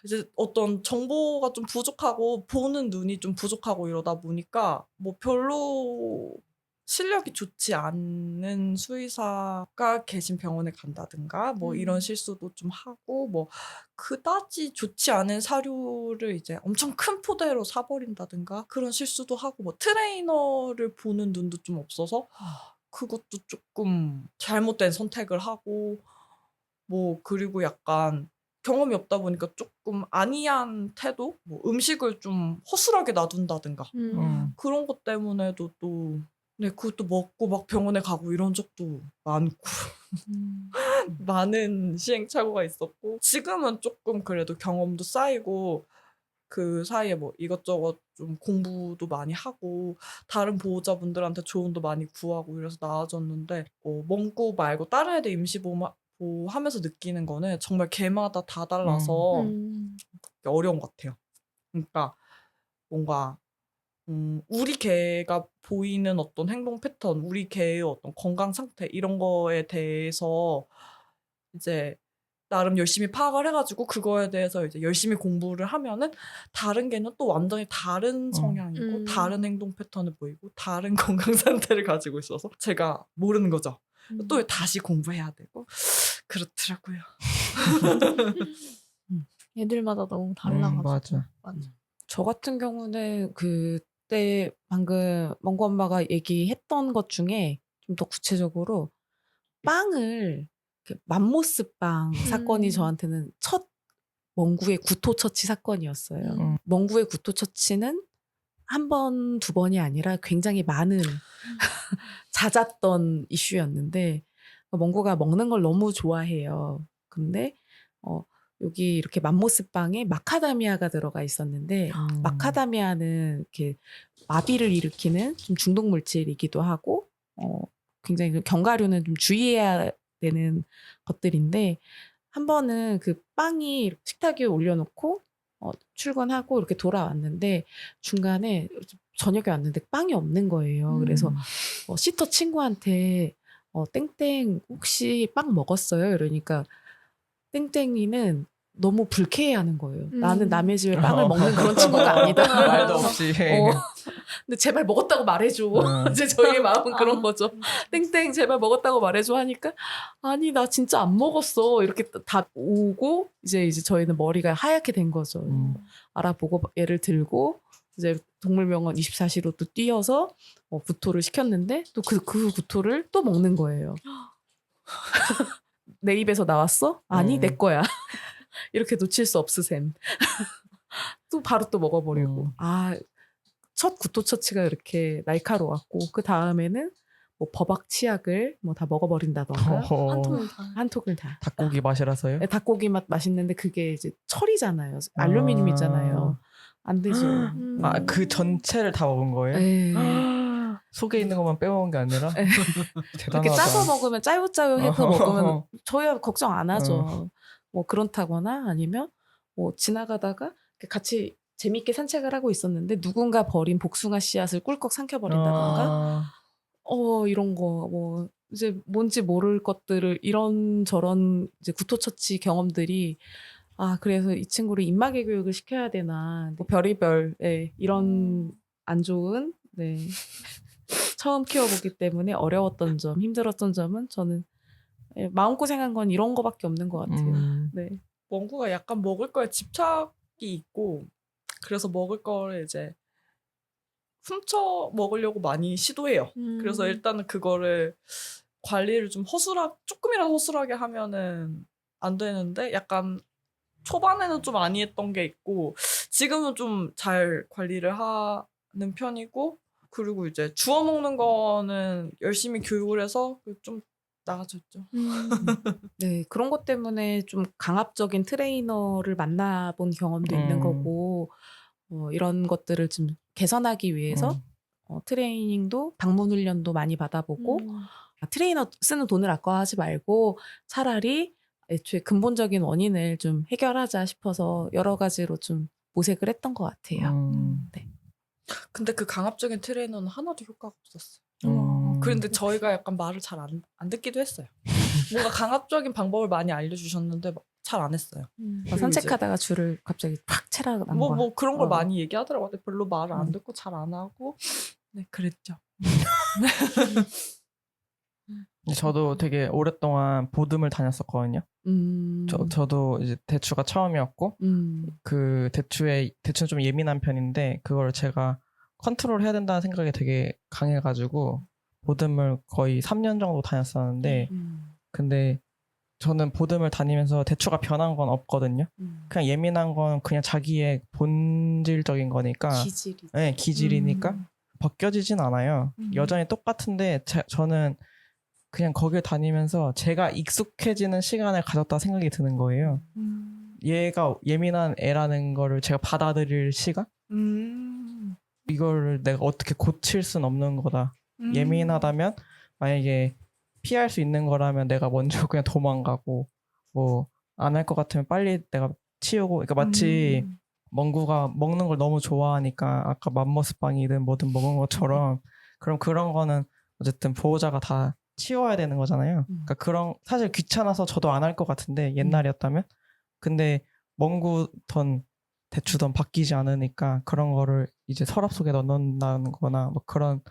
이제 어떤 정보가 좀 부족하고 보는 눈이 좀 부족하고 이러다 보니까 뭐 별로 실력이 좋지 않은 수의사가 계신 병원에 간다든가 뭐 이런 실수도 좀 하고 뭐 그다지 좋지 않은 사료를 이제 엄청 큰 포대로 사버린다든가 그런 실수도 하고 뭐 트레이너를 보는 눈도 좀 없어서 그것도 조금 잘못된 선택을 하고 뭐 그리고 약간 경험이 없다 보니까 조금 안이한 태도, 뭐 음식을 좀 허술하게 놔둔다든가 그런 것 때문에도 또 네, 그것도 먹고 막 병원에 가고 이런 적도 많고 많은 시행착오가 있었고 지금은 조금 그래도 경험도 쌓이고 그 사이에 뭐 이것저것 좀 공부도 많이 하고 다른 보호자분들한테 조언도 많이 구하고 이래서 나아졌는데 멍구 말고 다른 애들 임시보호하면서 느끼는 거는 정말 개마다 다 달라서 어려운 것 같아요. 그러니까 뭔가 우리 개가 보이는 어떤 행동 패턴, 우리 개의 어떤 건강 상태 이런 거에 대해서 이제 나름 열심히 파악을 해가지고 그거에 대해서 이제 열심히 공부를 하면은 다른 개는 또 완전히 다른 성향이고 다른 행동 패턴을 보이고 다른 건강 상태를 가지고 있어서 제가 모르는 거죠. 또 다시 공부해야 되고 그렇더라고요. 애들마다 너무 달라가지고. 맞아. 저 같은 경우는 그때 방금 멍구 엄마가 얘기했던 것 중에 좀 더 구체적으로 빵을 맘모스 빵 사건이 저한테는 첫 멍구의 구토 처치 사건이었어요. 멍구의 구토 처치는 한 번, 두 번이 아니라 굉장히 많은 잦았던 이슈였는데 멍구가 먹는 걸 너무 좋아해요. 근데 여기 이렇게 맘모스 빵에 마카다미아가 들어가 있었는데 마카다미아는 이렇게 마비를 일으키는 좀 중독 물질이기도 하고 굉장히 그 견과류는 좀 주의해야 되는 것들인데 한 번은 그 빵이 식탁 위에 올려놓고 출근하고 이렇게 돌아왔는데 중간에 저녁에 왔는데 빵이 없는 거예요. 그래서 시터 친구한테 땡땡 혹시 빵 먹었어요? 이러니까 땡땡이는 너무 불쾌해하는 거예요. 나는 남의 집에 빵을 먹는 그런 친구가 아니다. 말도 없이. 근데 제발 먹었다고 말해줘. 이제 저희의 마음은 그런 거죠. 땡땡 제발 먹었다고 말해줘 하니까 아니 나 진짜 안 먹었어. 이렇게 다 오고 이제 저희는 머리가 하얗게 된 거죠. 알아보고 얘를 들고 이제 동물병원 24시로 또 뛰어서 구토를 시켰는데 또 그 구토를 또 먹는 거예요. 내 입에서 나왔어? 아니 내 거야. 이렇게 놓칠 수 없으셈. 또 바로 또 먹어버리고. 첫 구토 처치가 이렇게 날카로웠고 그 다음에는 뭐 버박 치약을 뭐 다 먹어버린다던가 한 톡을 다. 닭고기 맛이라서요? 네, 닭고기 맛 맛있는데 그게 이제 철이잖아요. 알루미늄이잖아요. 안 되죠. 그 전체를 다 먹은 거예요? 네. 속에 있는 것만 빼먹은 게 아니라? 대단하다. 이렇게 짜서 먹으면 짜요짜요해서 먹으면 저희야 걱정 안 하죠. 뭐 그렇다거나 아니면 뭐 지나가다가 같이 재밌게 산책을 하고 있었는데 누군가 버린 복숭아 씨앗을 꿀꺽 삼켜버린다던가 이런 거 뭐 이제 뭔지 모를 것들을 이런저런 이제 구토처치 경험들이 그래서 이 친구를 입마개 교육을 시켜야 되나 뭐 별의별 이런 안 좋은 처음 키워보기 때문에 어려웠던 점 힘들었던 점은 저는 마음고생한 건 이런 거밖에 없는 것 같아요. 네. 멍구가 약간 먹을 거에 집착이 있고 그래서 먹을 거를 이제 훔쳐 먹으려고 많이 시도해요. 그래서 일단은 그거를 관리를 좀 조금이라도 허술하게 하면은 안 되는데 약간 초반에는 좀 안이했던 게 있고 지금은 좀 잘 관리를 하는 편이고 그리고 이제 주워 먹는 거는 열심히 교육을 해서 좀 나아졌죠. 네, 그런 것 때문에 좀 강압적인 트레이너를 만나본 경험도 있는 거고 이런 것들을 좀 개선하기 위해서 트레이닝도 방문 훈련도 많이 받아보고 트레이너 쓰는 돈을 아까워하지 말고 차라리 애초에 근본적인 원인을 좀 해결하자 싶어서 여러 가지로 좀 모색을 했던 것 같아요. 네. 근데 그 강압적인 트레이너는 하나도 효과가 없었어요. 그런데 저희가 약간 말을 잘 안 듣기도 했어요. 뭔가 강압적인 방법을 많이 알려주셨는데 잘 안 했어요. 산책하다가 줄을 갑자기 팍 채라 난 거야. 뭐 그런 걸 많이 얘기하더라고요. 근데 별로 말을 안 듣고 잘 안 하고 네 그랬죠. 저도 되게 오랫동안 보듬을 다녔었거든요. 저도 이제 대추가 처음이었고 그 대추는 좀 예민한 편인데 그걸 제가 컨트롤 해야 된다는 생각이 되게 강해가지고 보듬을 거의 3년 정도 다녔었는데 근데 저는 보듬을 다니면서 대추가 변한 건 없거든요. 그냥 예민한 건 그냥 자기의 본질적인 거니까. 기질이. 네, 기질이니까 바뀌어지진 않아요. 여전히 똑같은데 저는 그냥 거길 다니면서 제가 익숙해지는 시간을 가졌다 생각이 드는 거예요. 얘가 예민한 애라는 거를 제가 받아들일 시간? 이거를 내가 어떻게 고칠 순 없는 거다. 예민하다면 만약에 피할 수 있는 거라면 내가 먼저 그냥 도망가고 뭐 안 할 것 같으면 빨리 내가 치우고 그러니까 마치 멍구가 먹는 걸 너무 좋아하니까 아까 맘모스빵이든 뭐든 먹은 것처럼 그럼 그런 거는 어쨌든 보호자가 다 치워야 되는 거잖아요. 그러니까 그런 사실 귀찮아서 저도 안 할 것 같은데 옛날이었다면 근데 멍구던 대추던 바뀌지 않으니까 그런 거를 이제 서랍 속에 넣는다는 거나 뭐 그런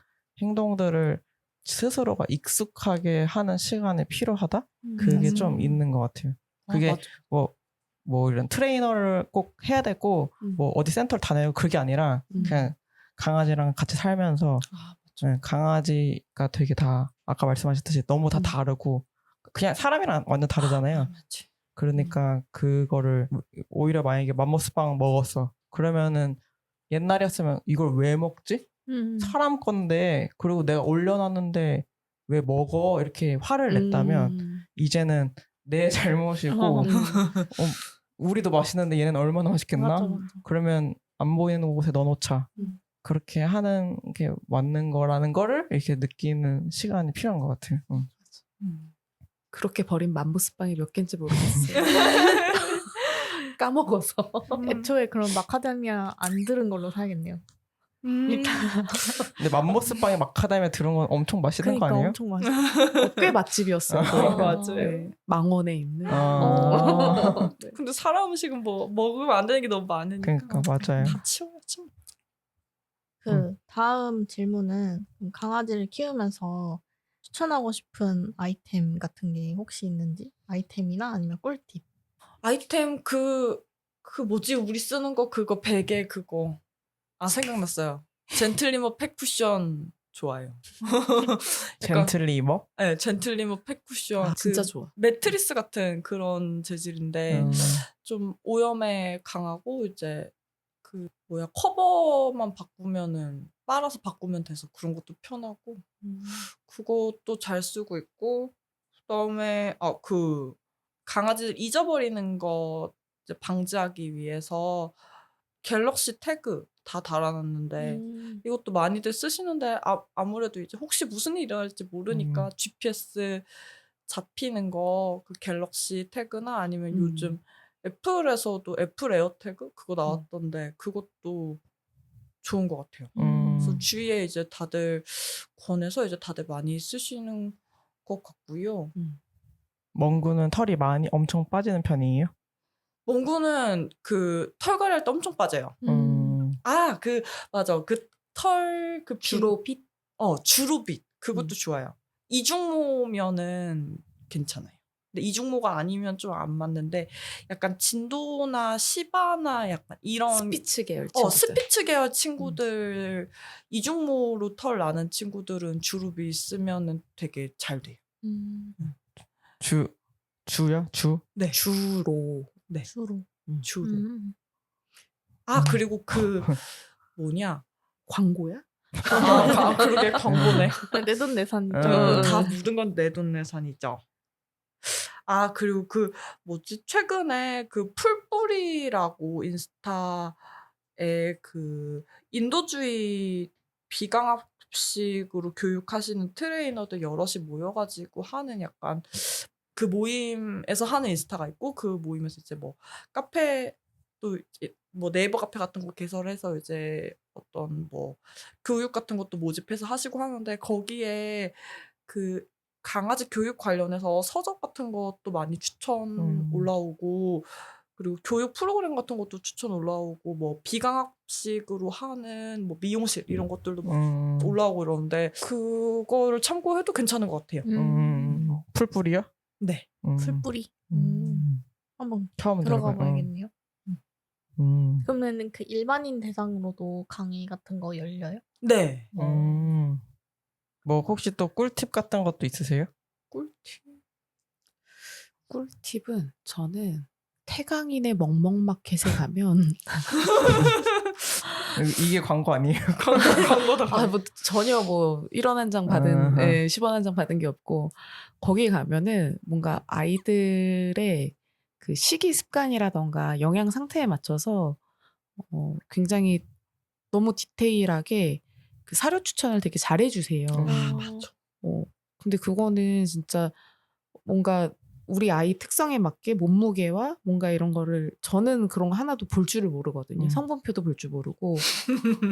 행동들을 스스로가 익숙하게 하는 시간이 필요하다? 그게 좀 있는 것 같아요. 그게 뭐 이런 트레이너를 꼭 해야 되고 뭐 어디 센터를 다녀요 그게 아니라 그냥 강아지랑 같이 살면서 강아지가 되게 다 아까 말씀하셨듯이 너무 다 다르고 그냥 사람이랑 완전 다르잖아요. 그러니까 그거를 오히려 만약에 맘모스빵 먹었어. 그러면은 옛날이었으면 이걸 왜 먹지? 사람 건데 그리고 내가 올려놨는데 왜 먹어? 이렇게 화를 냈다면 이제는 내 잘못이고 우리도 맛있는데 얘는 얼마나 맛있겠나? 맞아. 그러면 안 보이는 곳에 넣어놓자. 그렇게 하는 게 맞는 거라는 거를 이렇게 느끼는 시간이 필요한 것 같아요. 그렇게 버린 맘모스빵이 몇 개인지 모르겠어요. 까먹어서. 애초에 그런 마카다미아 안 들은 걸로 사야겠네요. 근데 맘모스빵에 마카다미아 들은 건 엄청 맛있는 그러니까 거 아니에요? 엄청 맛있어. 꽤 맛집이었어요. 맞아요. 네, 망원에 있는. 네. 근데 사람 음식은 뭐 먹으면 안 되는 게 너무 많으니까. 그러니까 맞아요. 다 치워야지. 다음 질문은 강아지를 키우면서 추천하고 싶은 아이템 같은 게 혹시 있는지? 아이템이나 아니면 꿀팁? 아이템 그 뭐지 우리 쓰는 거 그거 베개 그거 생각났어요. 젠틀리머 팩 쿠션 좋아요. 약간, 젠틀리머? 네, 젠틀리머 팩 쿠션 진짜 좋아. 매트리스 같은 그런 재질인데 좀 오염에 강하고 이제 커버만 바꾸면은 빨아서 바꾸면 돼서 그런 것도 편하고 그것도 잘 쓰고 있고 그다음에 강아지를 잊어버리는 거 이제 방지하기 위해서 갤럭시 태그 다 달아놨는데 이것도 많이들 쓰시는데 아무래도 이제 혹시 무슨 일이 일어날지 모르니까 GPS 잡히는 거 그 갤럭시 태그나 아니면 요즘 애플에서도 애플 에어태그 그거 나왔던데 그것도 좋은 것 같아요. 그래서 주위에 이제 다들 권해서 이제 다들 많이 쓰시는 것 같고요. 멍구는 털이 많이 엄청 빠지는 편이에요? 멍구는 그 털갈이 할 때 엄청 빠져요. 맞아. 그 털 주로빗? 주로빗. 그것도 좋아요. 이중모면은 괜찮아요. 근데 이중모가 아니면 좀 안 맞는데 약간 진도나 시바나 약간 이런 스피츠 계열 친구들. 스피츠 계열 친구들 이중모로 털 나는 친구들은 주로빗 쓰면은 되게 잘 돼요. 주요? 주? 네. 주로. 네. 주로. 주로. 그리고 뭐냐? 광고야? 그러게 광고네. 내돈내산이죠. 다 묻은 건 내돈내산이죠. 그리고 최근에 풀뿌리라고 인스타에 인도주의 비강압식으로 교육하시는 트레이너들 여럿이 모여가지고 하는 약간 그 모임에서 하는 인스타가 있고 그 모임에서 이제 뭐 카페도 뭐 네이버 카페 같은 거 개설해서 이제 어떤 뭐 교육 같은 것도 모집해서 하시고 하는데 거기에 그 강아지 교육 관련해서 서적 같은 것도 많이 추천 올라오고 그리고 교육 프로그램 같은 것도 추천 올라오고 뭐 비강압식으로 하는 뭐 미용실 이런 것들도 막 올라오고 이러는데 그거를 참고해도 괜찮은 것 같아요. 풀뿌리요? 네. 풀뿌리. 한번 처음 들어가 들어봐요. 봐야겠네요. 그러면 그 일반인 대상으로도 강의 같은 거 열려요? 네. 뭐 혹시 또 꿀팁 같은 것도 있으세요? 꿀팁. 꿀팁은 저는 태강인의 멍멍마켓에 가면 이게 광고 아니에요? 광고다. 뭐 전혀 뭐 1원 한 장 받은, 아하. 10원 한 장 받은 게 없고 거기 가면은 뭔가 아이들의 그 식이 습관이라던가 영양 상태에 맞춰서 굉장히 너무 디테일하게 그 사료 추천을 되게 잘해주세요. 맞아. 근데 그거는 진짜 뭔가 우리 아이 특성에 맞게 몸무게와 뭔가 이런 거를 저는 그런 거 하나도 볼 줄을 모르거든요. 성분표도 볼 줄 모르고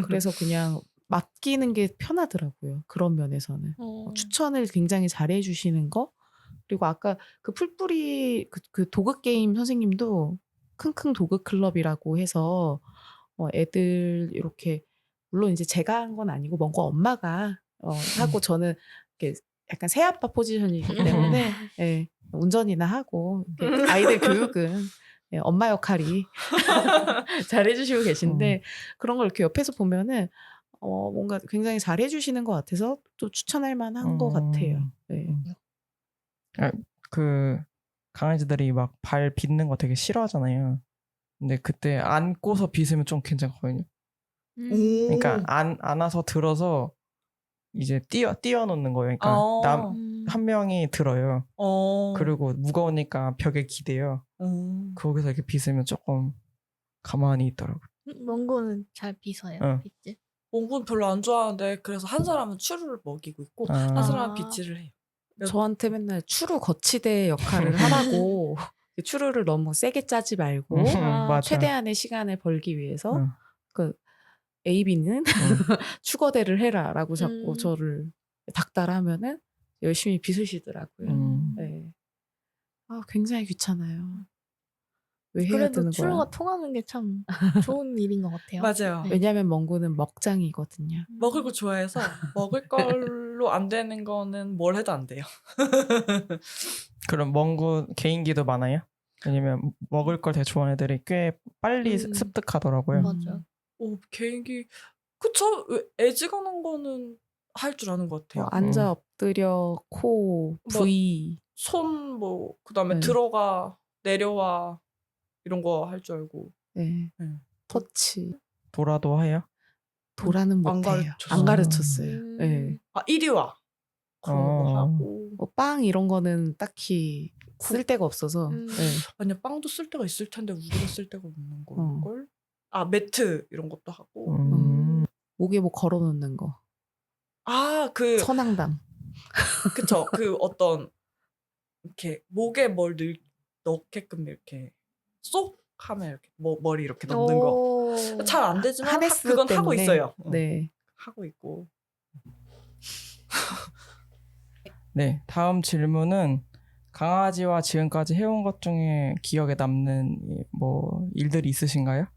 그래서 그냥 맡기는 게 편하더라고요. 그런 면에서는 추천을 굉장히 잘해 주시는 거. 그리고 아까 그 풀뿌리 그 도그 게임 선생님도 킁킁 도그 클럽이라고 해서 애들 이렇게 물론 이제 제가 한 건 아니고 뭔가 엄마가 하고 저는 이렇게 약간 새아빠 포지션이기 때문에 예, 운전이나 하고 이렇게 아이들 교육은 예, 엄마 역할이 잘해주시고 계신데 그런 걸 이렇게 옆에서 보면은 뭔가 굉장히 잘해주시는 것 같아서 또 추천할 만한 것 같아요. 네. 그 강아지들이 막 발 빗는 거 되게 싫어하잖아요. 근데 그때 안고서 빗으면 좀 괜찮거든요. 그러니까 안아서 들어서 이제 띄워놓는 거예요. 그러니까 한 명이 들어요. 그리고 무거우니까 벽에 기대요. 거기서 이렇게 빗으면 조금 가만히 있더라고요. 멍구는 잘 빗어요. 빗질. 몽구는 별로 안 좋아하는데 그래서 한 사람은 추루를 먹이고 있고 한 사람은 빗질을 해요. 저한테 맨날 추루 거치대 역할을 하라고 추루를 너무 세게 짜지 말고 최대한의 시간을 벌기 위해서 그 AB는 추거대를 해라라고 자꾸 저를 닥달하면은 열심히 빗으시더라고요. 네. 굉장히 귀찮아요. 왜 해야 그래도 되는 추루가 거야? 통하는 게 참 좋은 일인 것 같아요. 맞아요. 네. 왜냐하면 멍구는 먹장이거든요. 먹을 거 좋아해서 먹을 걸로 안 되는 거는 뭘 해도 안 돼요. 그럼 멍구 개인기도 많아요? 왜냐면 먹을 걸 되게 좋아하는 애들이 꽤 빨리 습득하더라고요. 맞아. 개인기 그쵸? 애지간한 거는 할 줄 아는 것 같아요. 앉아 엎드려 코 V 손 그다음에 들어가 내려와 이런 거 할 줄 알고. 네. 터치. 도라도 해요? 도라는 못해요. 안 가르쳤어요. 네. 이리 와. 그런 거 하고. 빵 이런 거는 딱히 쓸 데가 없어서. 네. 아니야, 빵도 쓸 데가 있을 텐데 우리가 쓸 데가 없는 걸. 매트 이런 것도 하고. 목에 뭐 걸어놓는 거. 선앙담. 그쵸. 어떤 이렇게 목에 뭘 넣게끔 이렇게 쏙 하면 이렇게 머리 이렇게 넣는 거. 잘 안 되지만 하네스 그건 때문에. 하고 있어요. 네. 하고 있고. 네, 다음 질문은 강아지와 지금까지 해온 것 중에 기억에 남는 뭐 일들이 있으신가요?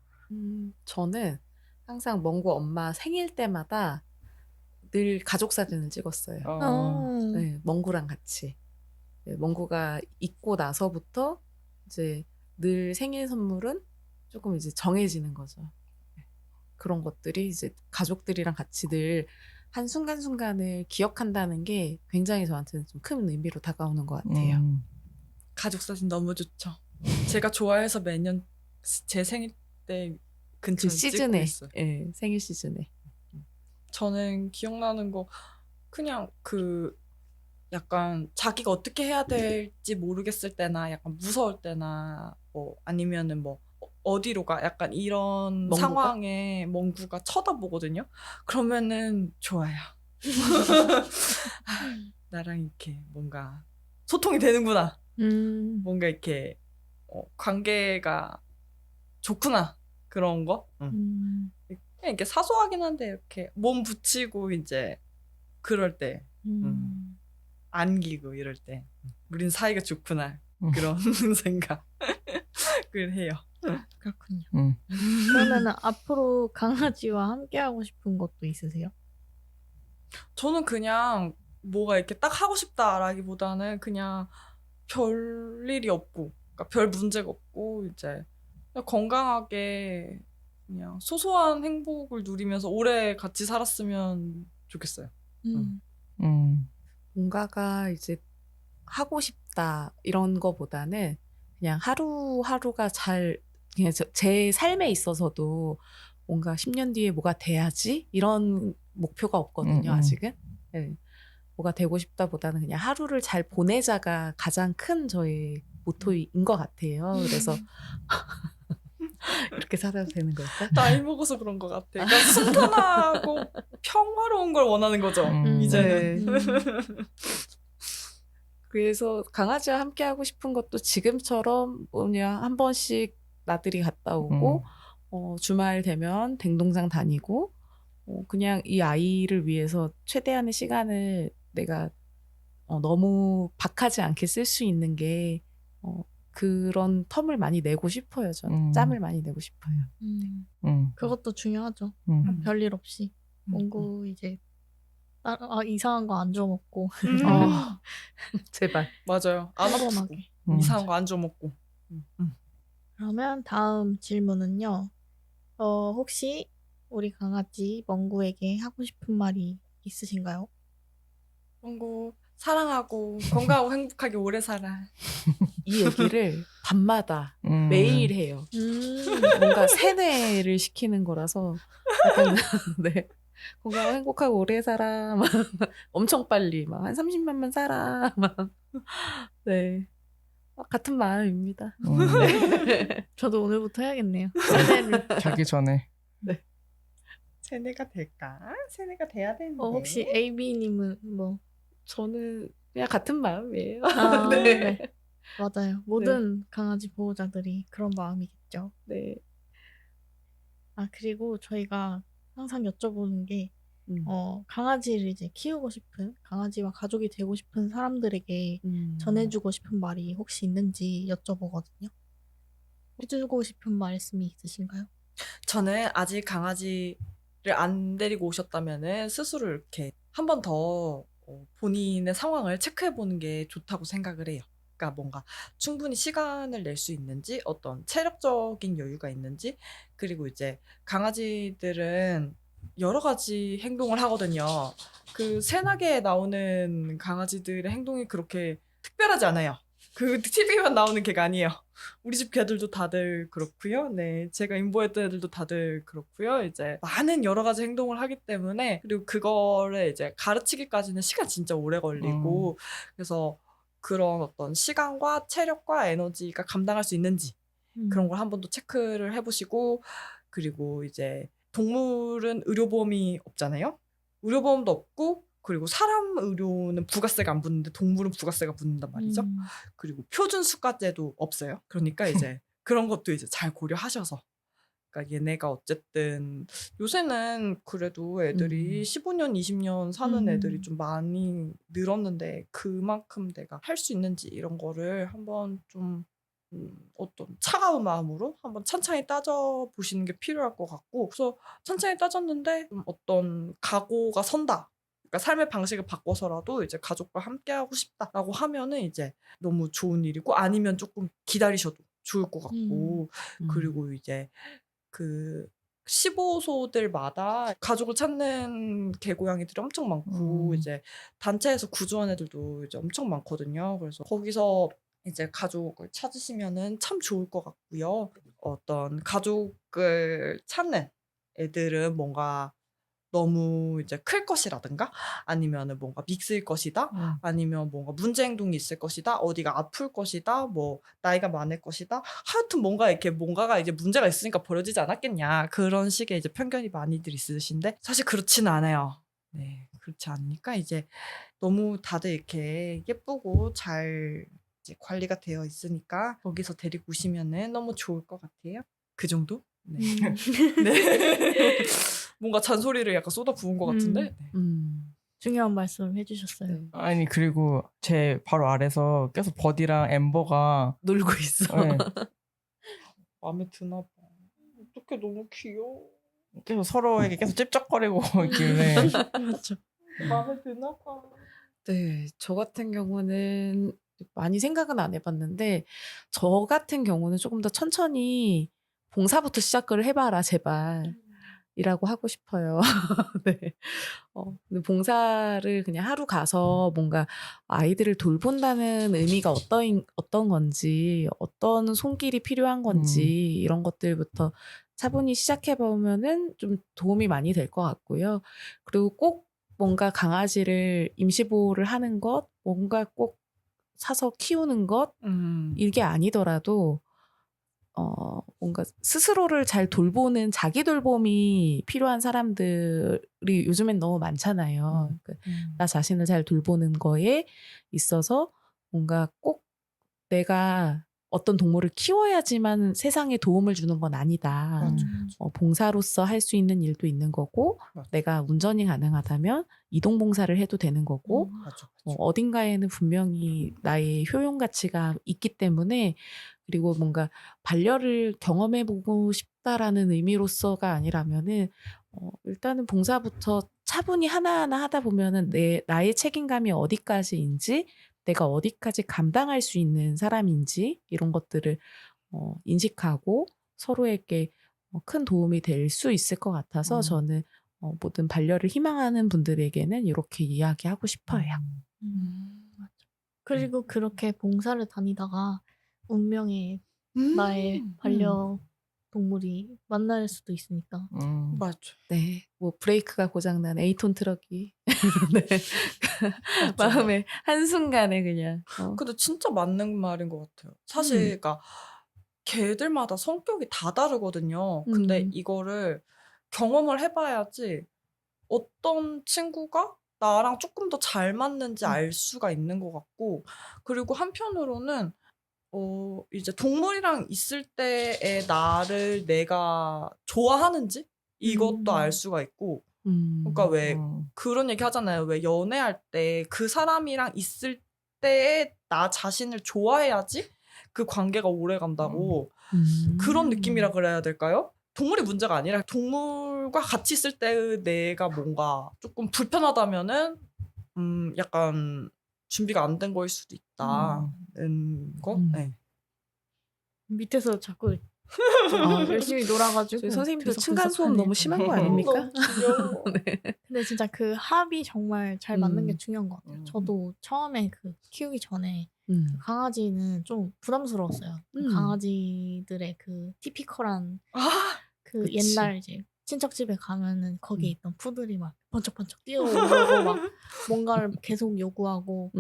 저는 항상 멍구 엄마 생일 때마다 늘 가족 사진을 찍었어요. 네, 멍구랑 같이. 네, 멍구가 있고 나서부터 이제 늘 생일 선물은 조금 이제 정해지는 거죠. 그런 것들이 이제 가족들이랑 같이 늘 한 순간순간을 기억한다는 게 굉장히 저한테는 좀 큰 의미로 다가오는 것 같아요. 가족 사진 너무 좋죠. 제가 좋아해서 매년 제 생일 때 근처에 그 시즌에, 찍고 있어요. 네, 생일 시즌에. 저는 기억나는 거 그냥 약간 자기가 어떻게 해야 될지 모르겠을 때나 약간 무서울 때나 아니면은 어디로 가 약간 이런 멍구가? 상황에 멍구가 쳐다보거든요. 그러면은 좋아요. 나랑 이렇게 뭔가 소통이 되는구나. 뭔가 이렇게 관계가 좋구나. 그런 거. 그냥 이렇게 사소하긴 한데 이렇게 몸 붙이고 이제 그럴 때 안기고 이럴 때 우린 사이가 좋구나. 그런 생각을 해요. 그렇군요. 그러면은 앞으로 강아지와 함께 하고 싶은 것도 있으세요? 저는 그냥 뭐가 이렇게 딱 하고 싶다라기보다는 그냥 별 일이 없고, 그러니까 별 문제가 없고 이제 그냥 건강하게 그냥 소소한 행복을 누리면서 오래 같이 살았으면 좋겠어요. 뭔가가 이제 하고 싶다 싶다 이런 거보다는 그냥 하루하루가 그냥 제 삶에 있어서도 뭔가 10년 뒤에 뭐가 돼야지 이런 목표가 없거든요. 아직은. 네. 뭐가 되고 싶다보다는 그냥 하루를 잘 보내자가 가장 큰 저의 모토인 것 같아요. 그래서 이렇게 살아도 되는 걸까? 나이 먹어서 그런 것 같아. 그러니까 순탄하고 평화로운 걸 원하는 거죠. 이제는. 네. 그래서 강아지와 함께 하고 싶은 것도 지금처럼 뭐냐 한 번씩 나들이 갔다 오고 주말 되면 댕동산 다니고 그냥 이 아이를 위해서 최대한의 시간을 내가 너무 박하지 않게 쓸 수 있는 게 그런 텀을 많이 내고 싶어요. 저는 짬을 많이 내고 싶어요. 그것도 중요하죠. 별일 없이. 몽구 이제 이상한 거 안 줘먹고 제발. 맞아요. 안 아프고 시원하게. 이상한 거 안 줘먹고. 그러면 다음 질문은요. 혹시 우리 강아지 멍구에게 하고 싶은 말이 있으신가요? 멍구 사랑하고 건강하고 행복하게 오래 살아. 이 얘기를 밤마다 매일 해요. 뭔가 세뇌를 시키는 거라서 약간 네. 건강하고 행복하고 오래 살아. 막 엄청 빨리 막 한 30년만 살아. 막 네. 같은 마음입니다. 네. 저도 오늘부터 해야겠네요. 세뇌를. 자기 전에. 세뇌가 될까? 세뇌가 돼야 되는데. 혹시 AB님은 뭐? 저는 그냥 같은 마음이에요. 아, 네. 네. 맞아요. 모든 강아지 보호자들이 그런 마음이겠죠. 네. 그리고 저희가 항상 여쭤보는 게 강아지를 이제 키우고 싶은, 강아지와 가족이 되고 싶은 사람들에게 전해주고 싶은 말이 혹시 있는지 여쭤보거든요. 해주고 싶은 말씀이 있으신가요? 저는 아직 강아지를 안 데리고 오셨다면은 스스로 이렇게 한 번 더 본인의 상황을 체크해보는 게 좋다고 생각을 해요. 그러니까 뭔가 충분히 시간을 낼 수 있는지, 어떤 체력적인 여유가 있는지, 그리고 이제 강아지들은 여러 가지 행동을 하거든요. 그 새나개에 나오는 강아지들의 행동이 그렇게 특별하지 않아요. 그 TV만 나오는 개가 아니에요. 우리 집 개들도 다들 그렇고요. 네, 제가 인보했던 애들도 다들 그렇고요. 이제 많은 여러 가지 행동을 하기 때문에, 그리고 그거를 이제 가르치기까지는 시간 진짜 오래 걸리고, 그래서 그런 어떤 시간과 체력과 에너지가 감당할 수 있는지 그런 걸 한 번 더 체크를 해보시고, 그리고 이제 동물은 의료보험이 없잖아요. 의료보험도 없고, 그리고 사람 의료는 부가세가 안 붙는데 동물은 부가세가 붙는단 말이죠. 그리고 표준 수가제도 없어요. 그러니까 이제 그런 것도 이제 잘 고려하셔서. 그러니까 얘네가 어쨌든 요새는 그래도 애들이 15년, 20년 사는 애들이 좀 많이 늘었는데 그만큼 내가 할 수 있는지 이런 거를 한번 좀 어떤 차가운 마음으로 한번 찬찬히 따져보시는 게 필요할 것 같고, 그래서 찬찬히 따졌는데 어떤 각오가 선다. 그러니까 삶의 방식을 바꿔서라도 이제 가족과 함께하고 싶다라고 하면은 이제 너무 좋은 일이고, 아니면 조금 기다리셔도 좋을 것 같고, 그리고 이제 그 15소들마다 가족을 찾는 개고양이들이 엄청 많고, 이제 단체에서 구조한 애들도 이제 엄청 많거든요. 그래서 거기서 이제 가족을 찾으시면은 참 좋을 것 같고요. 어떤 가족을 찾는 애들은 뭔가 너무 이제 클 것이라든가, 아니면은 뭔가 믹스일 것이다, 아니면 뭔가 문제 행동이 있을 것이다, 어디가 아플 것이다, 뭐 나이가 많을 것이다, 하여튼 뭔가 이렇게 뭔가가 이제 문제가 있으니까 버려지지 않았겠냐, 그런 식의 이제 편견이 많이들 있으신데 사실 그렇지는 않아요. 네, 그렇지 않으니까 이제 너무 다들 이렇게 예쁘고 잘 이제 관리가 되어 있으니까 거기서 데리고 오시면은 너무 좋을 것 같아요. 그 정도? 네. 네. 뭔가 잔소리를 약간 쏟아 부은 것 같은데. 네. 중요한 말씀 해주셨어요. 네. 아니 그리고 제 바로 아래서 계속 버디랑 엠버가 놀고 있어. 네, 마음에 드나 봐. 어떡해, 너무 귀여워. 계속 서로에게 계속 찝쩍거리고 있길래 그렇죠. 마음에 드나 봐. 네, 저 같은 경우는 많이 생각은 안 해봤는데, 저 같은 경우는 조금 더 천천히 봉사부터 시작을 해봐라, 제발. 이라고 하고 싶어요. 네. 근데 봉사를 그냥 하루 가서 뭔가 아이들을 돌본다는 의미가 어떤 건지, 어떤 손길이 필요한 건지, 이런 것들부터 차분히 시작해보면은 좀 도움이 많이 될 것 같고요. 그리고 꼭 뭔가 강아지를 임시보호를 하는 것, 뭔가 꼭 사서 키우는 것, 이게 아니더라도 뭔가 스스로를 잘 돌보는 자기 돌봄이 필요한 사람들이 요즘엔 너무 많잖아요. 나 자신을 잘 돌보는 거에 있어서 뭔가 꼭 내가 어떤 동물을 키워야지만 세상에 도움을 주는 건 아니다. 맞아. 봉사로서 할 수 있는 일도 있는 거고, 맞아. 내가 운전이 가능하다면 이동 봉사를 해도 되는 거고, 맞아. 어딘가에는 분명히 나의 효용 가치가 있기 때문에, 그리고 뭔가 반려를 경험해보고 싶다라는 의미로서가 아니라면은 일단은 봉사부터 차분히 하나하나 하다 보면은 나의 책임감이 어디까지인지, 내가 어디까지 감당할 수 있는 사람인지 이런 것들을 인식하고 서로에게 큰 도움이 될 수 있을 것 같아서 저는 모든 반려를 희망하는 분들에게는 이렇게 이야기하고 싶어요. 맞아. 그리고 그렇게 봉사를 다니다가 운명의 나의 반려동물이 만날 수도 있으니까. 맞아. 네, 뭐 브레이크가 고장난 에이톤 트럭이 네. 맞아. 마음에 한순간에 그냥 근데 진짜 맞는 말인 것 같아요. 사실, 그러니까 개들마다 성격이 다 다르거든요. 근데 이거를 경험을 해봐야지 어떤 친구가 나랑 조금 더 잘 맞는지 알 수가 있는 것 같고, 그리고 한편으로는 이제 동물이랑 있을 때의 나를 내가 좋아하는지 이것도 알 수가 있고, 그러니까 왜 그런 얘기 하잖아요. 왜 연애할 때 그 사람이랑 있을 때의 나 자신을 좋아해야지 그 관계가 오래 간다고. 그런 느낌이라 그래야 될까요? 동물이 문제가 아니라 동물과 같이 있을 때의 내가 뭔가 조금 불편하다면은 약간 준비가 안 된 거일 수도 있다는 거. 네. 밑에서 자꾸 열심히 놀아가지고 저희 선생님도 들썩들썩하네요. 층간소음 너무 심한 거 아닙니까? 너무 귀여워. 근데 진짜 그 합이 정말 잘 맞는 게 중요한 것 같아요. 저도 처음에 그 키우기 전에 강아지는 좀 부담스러웠어요. 강아지들의 그 티피컬한 그 그치. 옛날 이제 친척 집에 가면은 거기에 있던 푸들이 막 번쩍번쩍 뛰어오르고 막 뭔가를 계속 요구하고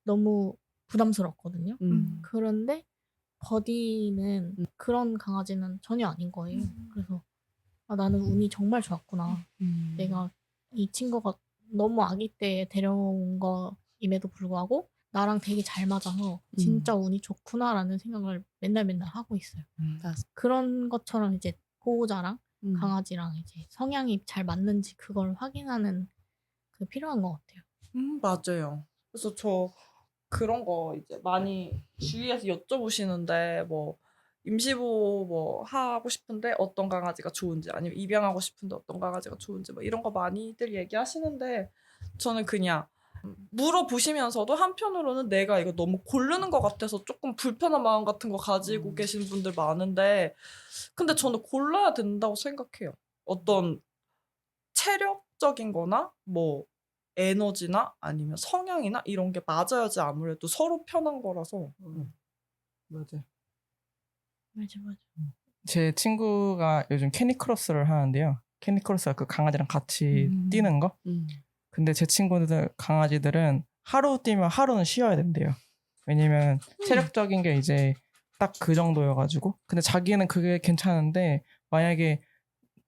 너무 부담스럽거든요. 그런데 버디는 그런 강아지는 전혀 아닌 거예요. 그래서 나는 운이 정말 좋았구나. 내가 이 친구가 너무 아기 때 데려온 거임에도 불구하고 나랑 되게 잘 맞아서 진짜 운이 좋구나라는 생각을 맨날 하고 있어요. 그런 것처럼 이제 보호자랑 강아지랑 이제 성향이 잘 맞는지 그걸 확인하는 그 필요한 것 같아요. 맞아요. 그래서 저 그런 거 이제 많이 주위에서 여쭤보시는데 뭐 임시보호 뭐 하고 싶은데 어떤 강아지가 좋은지, 아니면 입양하고 싶은데 어떤 강아지가 좋은지 뭐 이런 거 많이들 얘기하시는데, 저는 그냥 물어보시면서도 한편으로는 내가 이거 너무 고르는 것 같아서 조금 불편한 마음 같은 거 가지고 계신 분들 많은데, 근데 저는 골라야 된다고 생각해요. 어떤 체력적인 거나 뭐 에너지나 아니면 성향이나 이런 게 맞아야지 아무래도 서로 편한 거라서. 맞아. 맞아. 제 친구가 요즘 캐니크로스를 하는데요. 캐니크로스가 그 강아지랑 같이 뛰는 거. 근데 제 친구들 강아지들은 하루 뛰면 하루는 쉬어야 된대요. 왜냐면 체력적인 게 이제 딱 그 정도여가지고. 근데 자기는 그게 괜찮은데, 만약에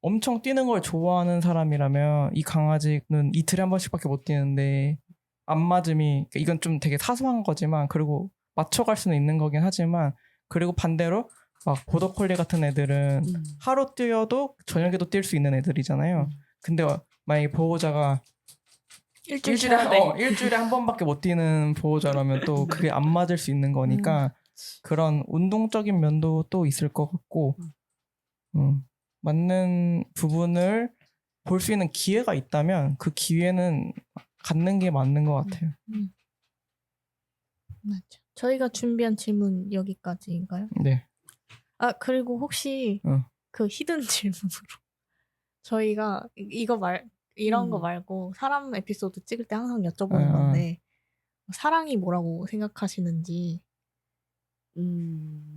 엄청 뛰는 걸 좋아하는 사람이라면 이 강아지는 이틀에 한 번씩밖에 못 뛰는데 안 맞음이, 이건 좀 되게 사소한 거지만, 그리고 맞춰갈 수는 있는 거긴 하지만, 그리고 반대로 막 보더콜리 같은 애들은 하루 뛰어도 저녁에도 뛸 수 있는 애들이잖아요. 근데 만약에 보호자가 일주일에 한 번밖에 못 뛰는 보호자라면 또 그게 안 맞을 수 있는 거니까 그런 운동적인 면도 또 있을 것 같고, 맞는 부분을 볼 수 있는 기회가 있다면 그 기회는 갖는 게 맞는 것 같아요. 맞죠. 저희가 준비한 질문 여기까지인가요? 네. 그리고 혹시 그 히든 질문으로 저희가 이런 거 말고 사람 에피소드 찍을 때 항상 여쭤보는 건데 사랑이 뭐라고 생각하시는지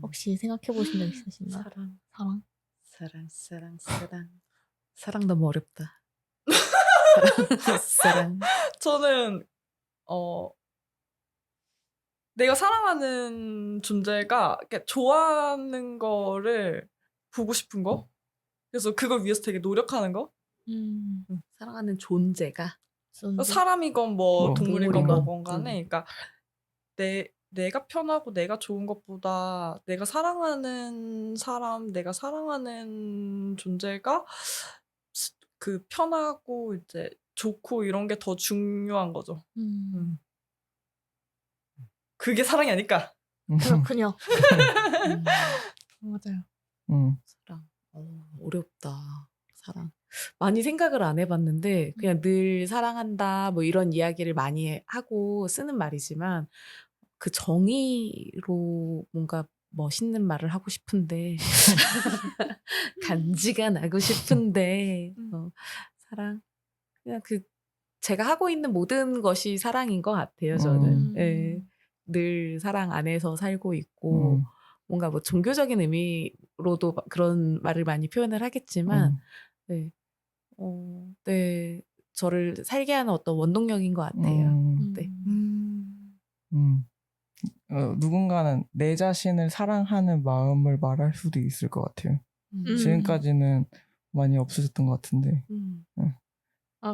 혹시 생각해 보신 적 있으신가요? 사랑 너무 어렵다. 사랑. 저는 내가 사랑하는 존재가 이렇게 좋아하는 거를 보고 싶은 거. 그래서 그걸 위해서 되게 노력하는 거. 사랑하는 존재가 사람이건 뭐 동물이건 동물이건. 뭐건 간에 그러니까 내가 편하고 내가 좋은 것보다 내가 사랑하는 사람, 내가 사랑하는 존재가 그 편하고 이제 좋고 이런 게 더 중요한 거죠. 그게 사랑이 아닐까? 그렇군요. 맞아요. 사랑. 어렵다. 사랑. 많이 생각을 안 해봤는데 그냥 늘 사랑한다 뭐 이런 이야기를 많이 하고 쓰는 말이지만 그 정의로 뭔가 멋있는 말을 하고 싶은데 간지가 나고 싶은데 사랑 그냥 그 제가 하고 있는 모든 것이 사랑인 것 같아요. 저는 예, 늘 사랑 안에서 살고 있고 뭔가 뭐 종교적인 의미로도 그런 말을 많이 표현을 하겠지만 네, 네 저를 살게 하는 어떤 원동력인 것 같아요. 네. 누군가는 내 자신을 사랑하는 마음을 말할 수도 있을 것 같아요. 지금까지는 많이 없어졌던 것 같은데.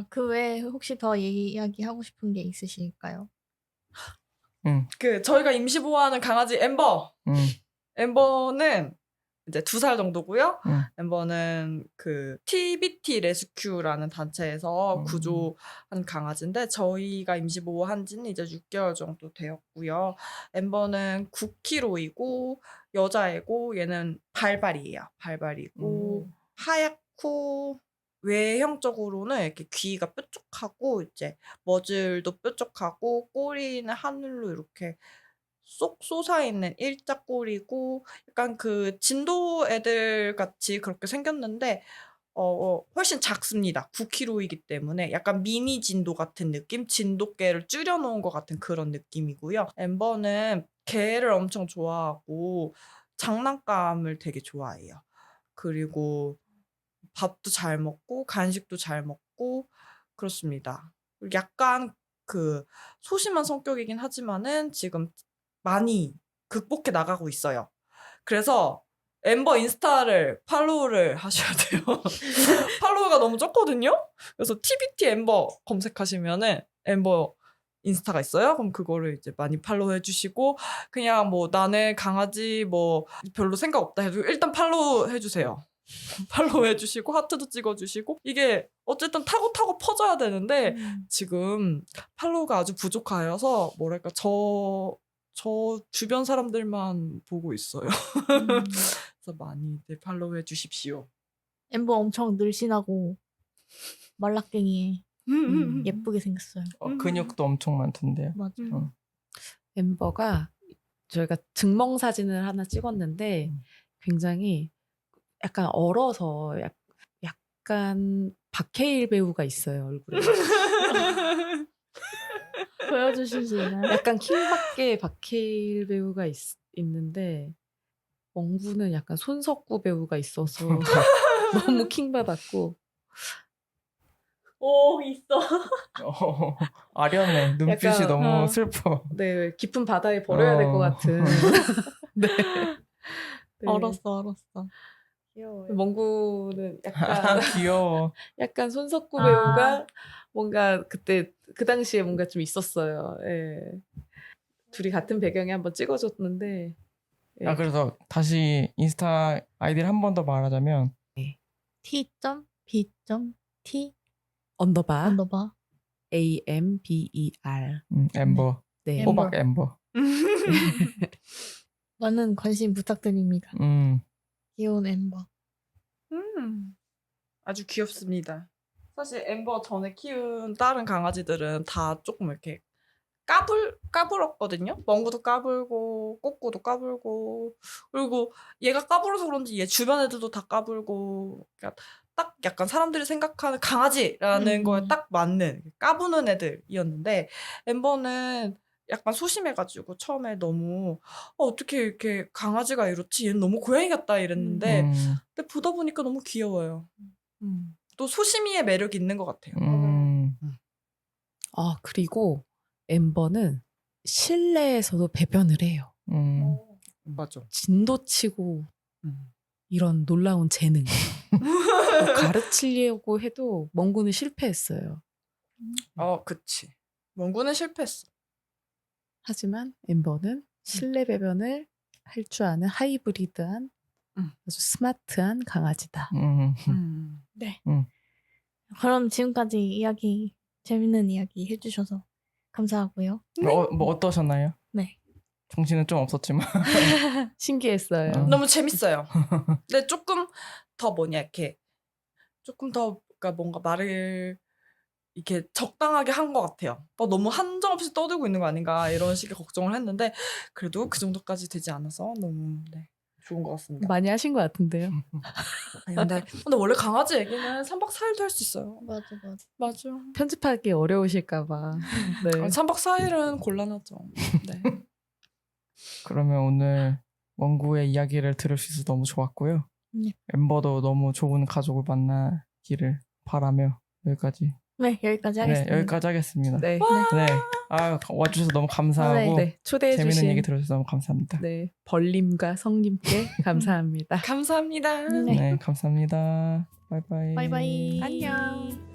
그 외에 혹시 더 이야기하고 싶은 게 있으실까요? 그 저희가 임시보호하는 강아지 엠버. 엠버는 이제 2살 정도고요. 엠버는 그 TBT 레스큐라는 단체에서 구조한 강아지인데 저희가 임시보호한 지는 이제 6개월 정도 되었고요. 엠버는 9kg이고 여자애고 얘는 발발이에요. 발발이고 하얗고 외형적으로는 이렇게 귀가 뾰족하고 이제 머질도 뾰족하고 꼬리는 하늘로 이렇게 쏙 솟아있는 일자꼬리고 약간 그 진도 애들 같이 그렇게 생겼는데 훨씬 작습니다. 9kg이기 때문에 약간 미니 진도 같은 느낌? 진돗개를 줄여놓은 것 같은 그런 느낌이고요. 엠버는 개를 엄청 좋아하고 장난감을 되게 좋아해요. 그리고 밥도 잘 먹고 간식도 잘 먹고 그렇습니다. 약간 그 소심한 성격이긴 하지만은 지금 많이 극복해 나가고 있어요. 그래서 엠버 인스타를 팔로우를 하셔야 돼요. 팔로우가 너무 적거든요. 그래서 TBT 엠버 검색하시면은 엠버 인스타가 있어요. 그럼 그거를 이제 많이 팔로우 해주시고 그냥 뭐 나는 강아지 뭐 별로 생각 없다 해도 일단 팔로우 해주세요. 팔로우 해주시고 하트도 찍어주시고 이게 어쨌든 타고 퍼져야 되는데 지금 팔로우가 아주 부족하여서 뭐랄까 저 주변 사람들만 보고 있어요. 그래서 많이들 팔로우 해주십시오. 엠버 엄청 늘씬하고 말라깽이에 예쁘게 생겼어요. 근육도 엄청 많던데요. 맞아요. 엠버가 저희가 증명 사진을 하나 찍었는데 굉장히 약간 얼어서 약간 박해일 배우가 있어요 얼굴에. 보여주실 수 있나요? 약간 킹받게 박해일 배우가 있는데 멍구는 약간 손석구 배우가 있어서 너무 킹받았고. 오 있어. 아련해. 눈빛이 약간, 너무 슬퍼. 네, 깊은 바다에 버려야 될 것 같은. 네. 네. 얼었어. 귀여워요. 멍구는 약간 귀여워. 약간 손석구 배우가 뭔가 그때 그 당시에 뭔가 좀 있었어요. 예. 둘이 같은 배경에 한번 찍어줬는데. 예. 그래서 다시 인스타 아이디를 한 번 더 말하자면 T.B.T 언더바 AMBER. 엠버. 네. 호박 엠버. 많은 관심 부탁드립니다. 귀여운 엠버. 아주 귀엽습니다. 사실 엠버 전에 키운 다른 강아지들은 다 조금 이렇게 까불었거든요. 멍구도 까불고 꼬꼬도 까불고 그리고 얘가 까불어서 그런지 얘 주변 애들도 다 까불고 그러니까 딱 약간 사람들이 생각하는 강아지라는 거에 딱 맞는 까부는 애들이었는데 엠버는 약간 소심해가지고 처음에 너무 어떻게 이렇게 강아지가 이렇지? 얘는 너무 고양이 같다 이랬는데 근데 보다 보니까 너무 귀여워요. 또 소심이의 매력이 있는 것 같아요. 그리고 엠버는 실내에서도 배변을 해요. 맞아. 진도치고 이런 놀라운 재능. 가르치려고 해도 멍구는 실패했어요. 그치. 멍구는 실패했어. 하지만 엠버는 실내 배변을 할 줄 아는 하이브리드한 아주 스마트한 강아지다. 네. 그럼 지금까지 이야기 재밌는 이야기 해주셔서 감사하고요. 뭐 어떠셨나요? 네. 정신은 좀 없었지만 신기했어요. 너무 재밌어요. 근데 조금 더 이렇게 조금 더 그러니까 뭔가 말을 이렇게 적당하게 한 것 같아요. 너무 한정없이 떠들고 있는 거 아닌가 이런 식의 걱정을 했는데 그래도 그 정도까지 되지 않아서 너무 좋은 것 같습니다. 많이 하신 것 같은데요. 아니, 근데 원래 강아지 얘기는 3박 4일도 할 수 있어요. 맞아. 편집하기 어려우실까봐. 네. 아니, 3박 4일은 곤란하죠. 네. 그러면 오늘 멍구의 이야기를 들을 수 있어서 너무 좋았고요. 네. 엠버도 너무 좋은 가족을 만나기를 바라며 여기까지. 네, 여기까지 하겠습니다. 네, 여기까지 하겠습니다. 네. 네. 와주셔서 너무 감사하고 네. 초대해 재밌는 주신 얘기 들어주셔서 너무 감사합니다. 네. 벌님과 성님께 감사합니다. 감사합니다. 네. 네, 감사합니다. 바이바이. 바이바이. 안녕.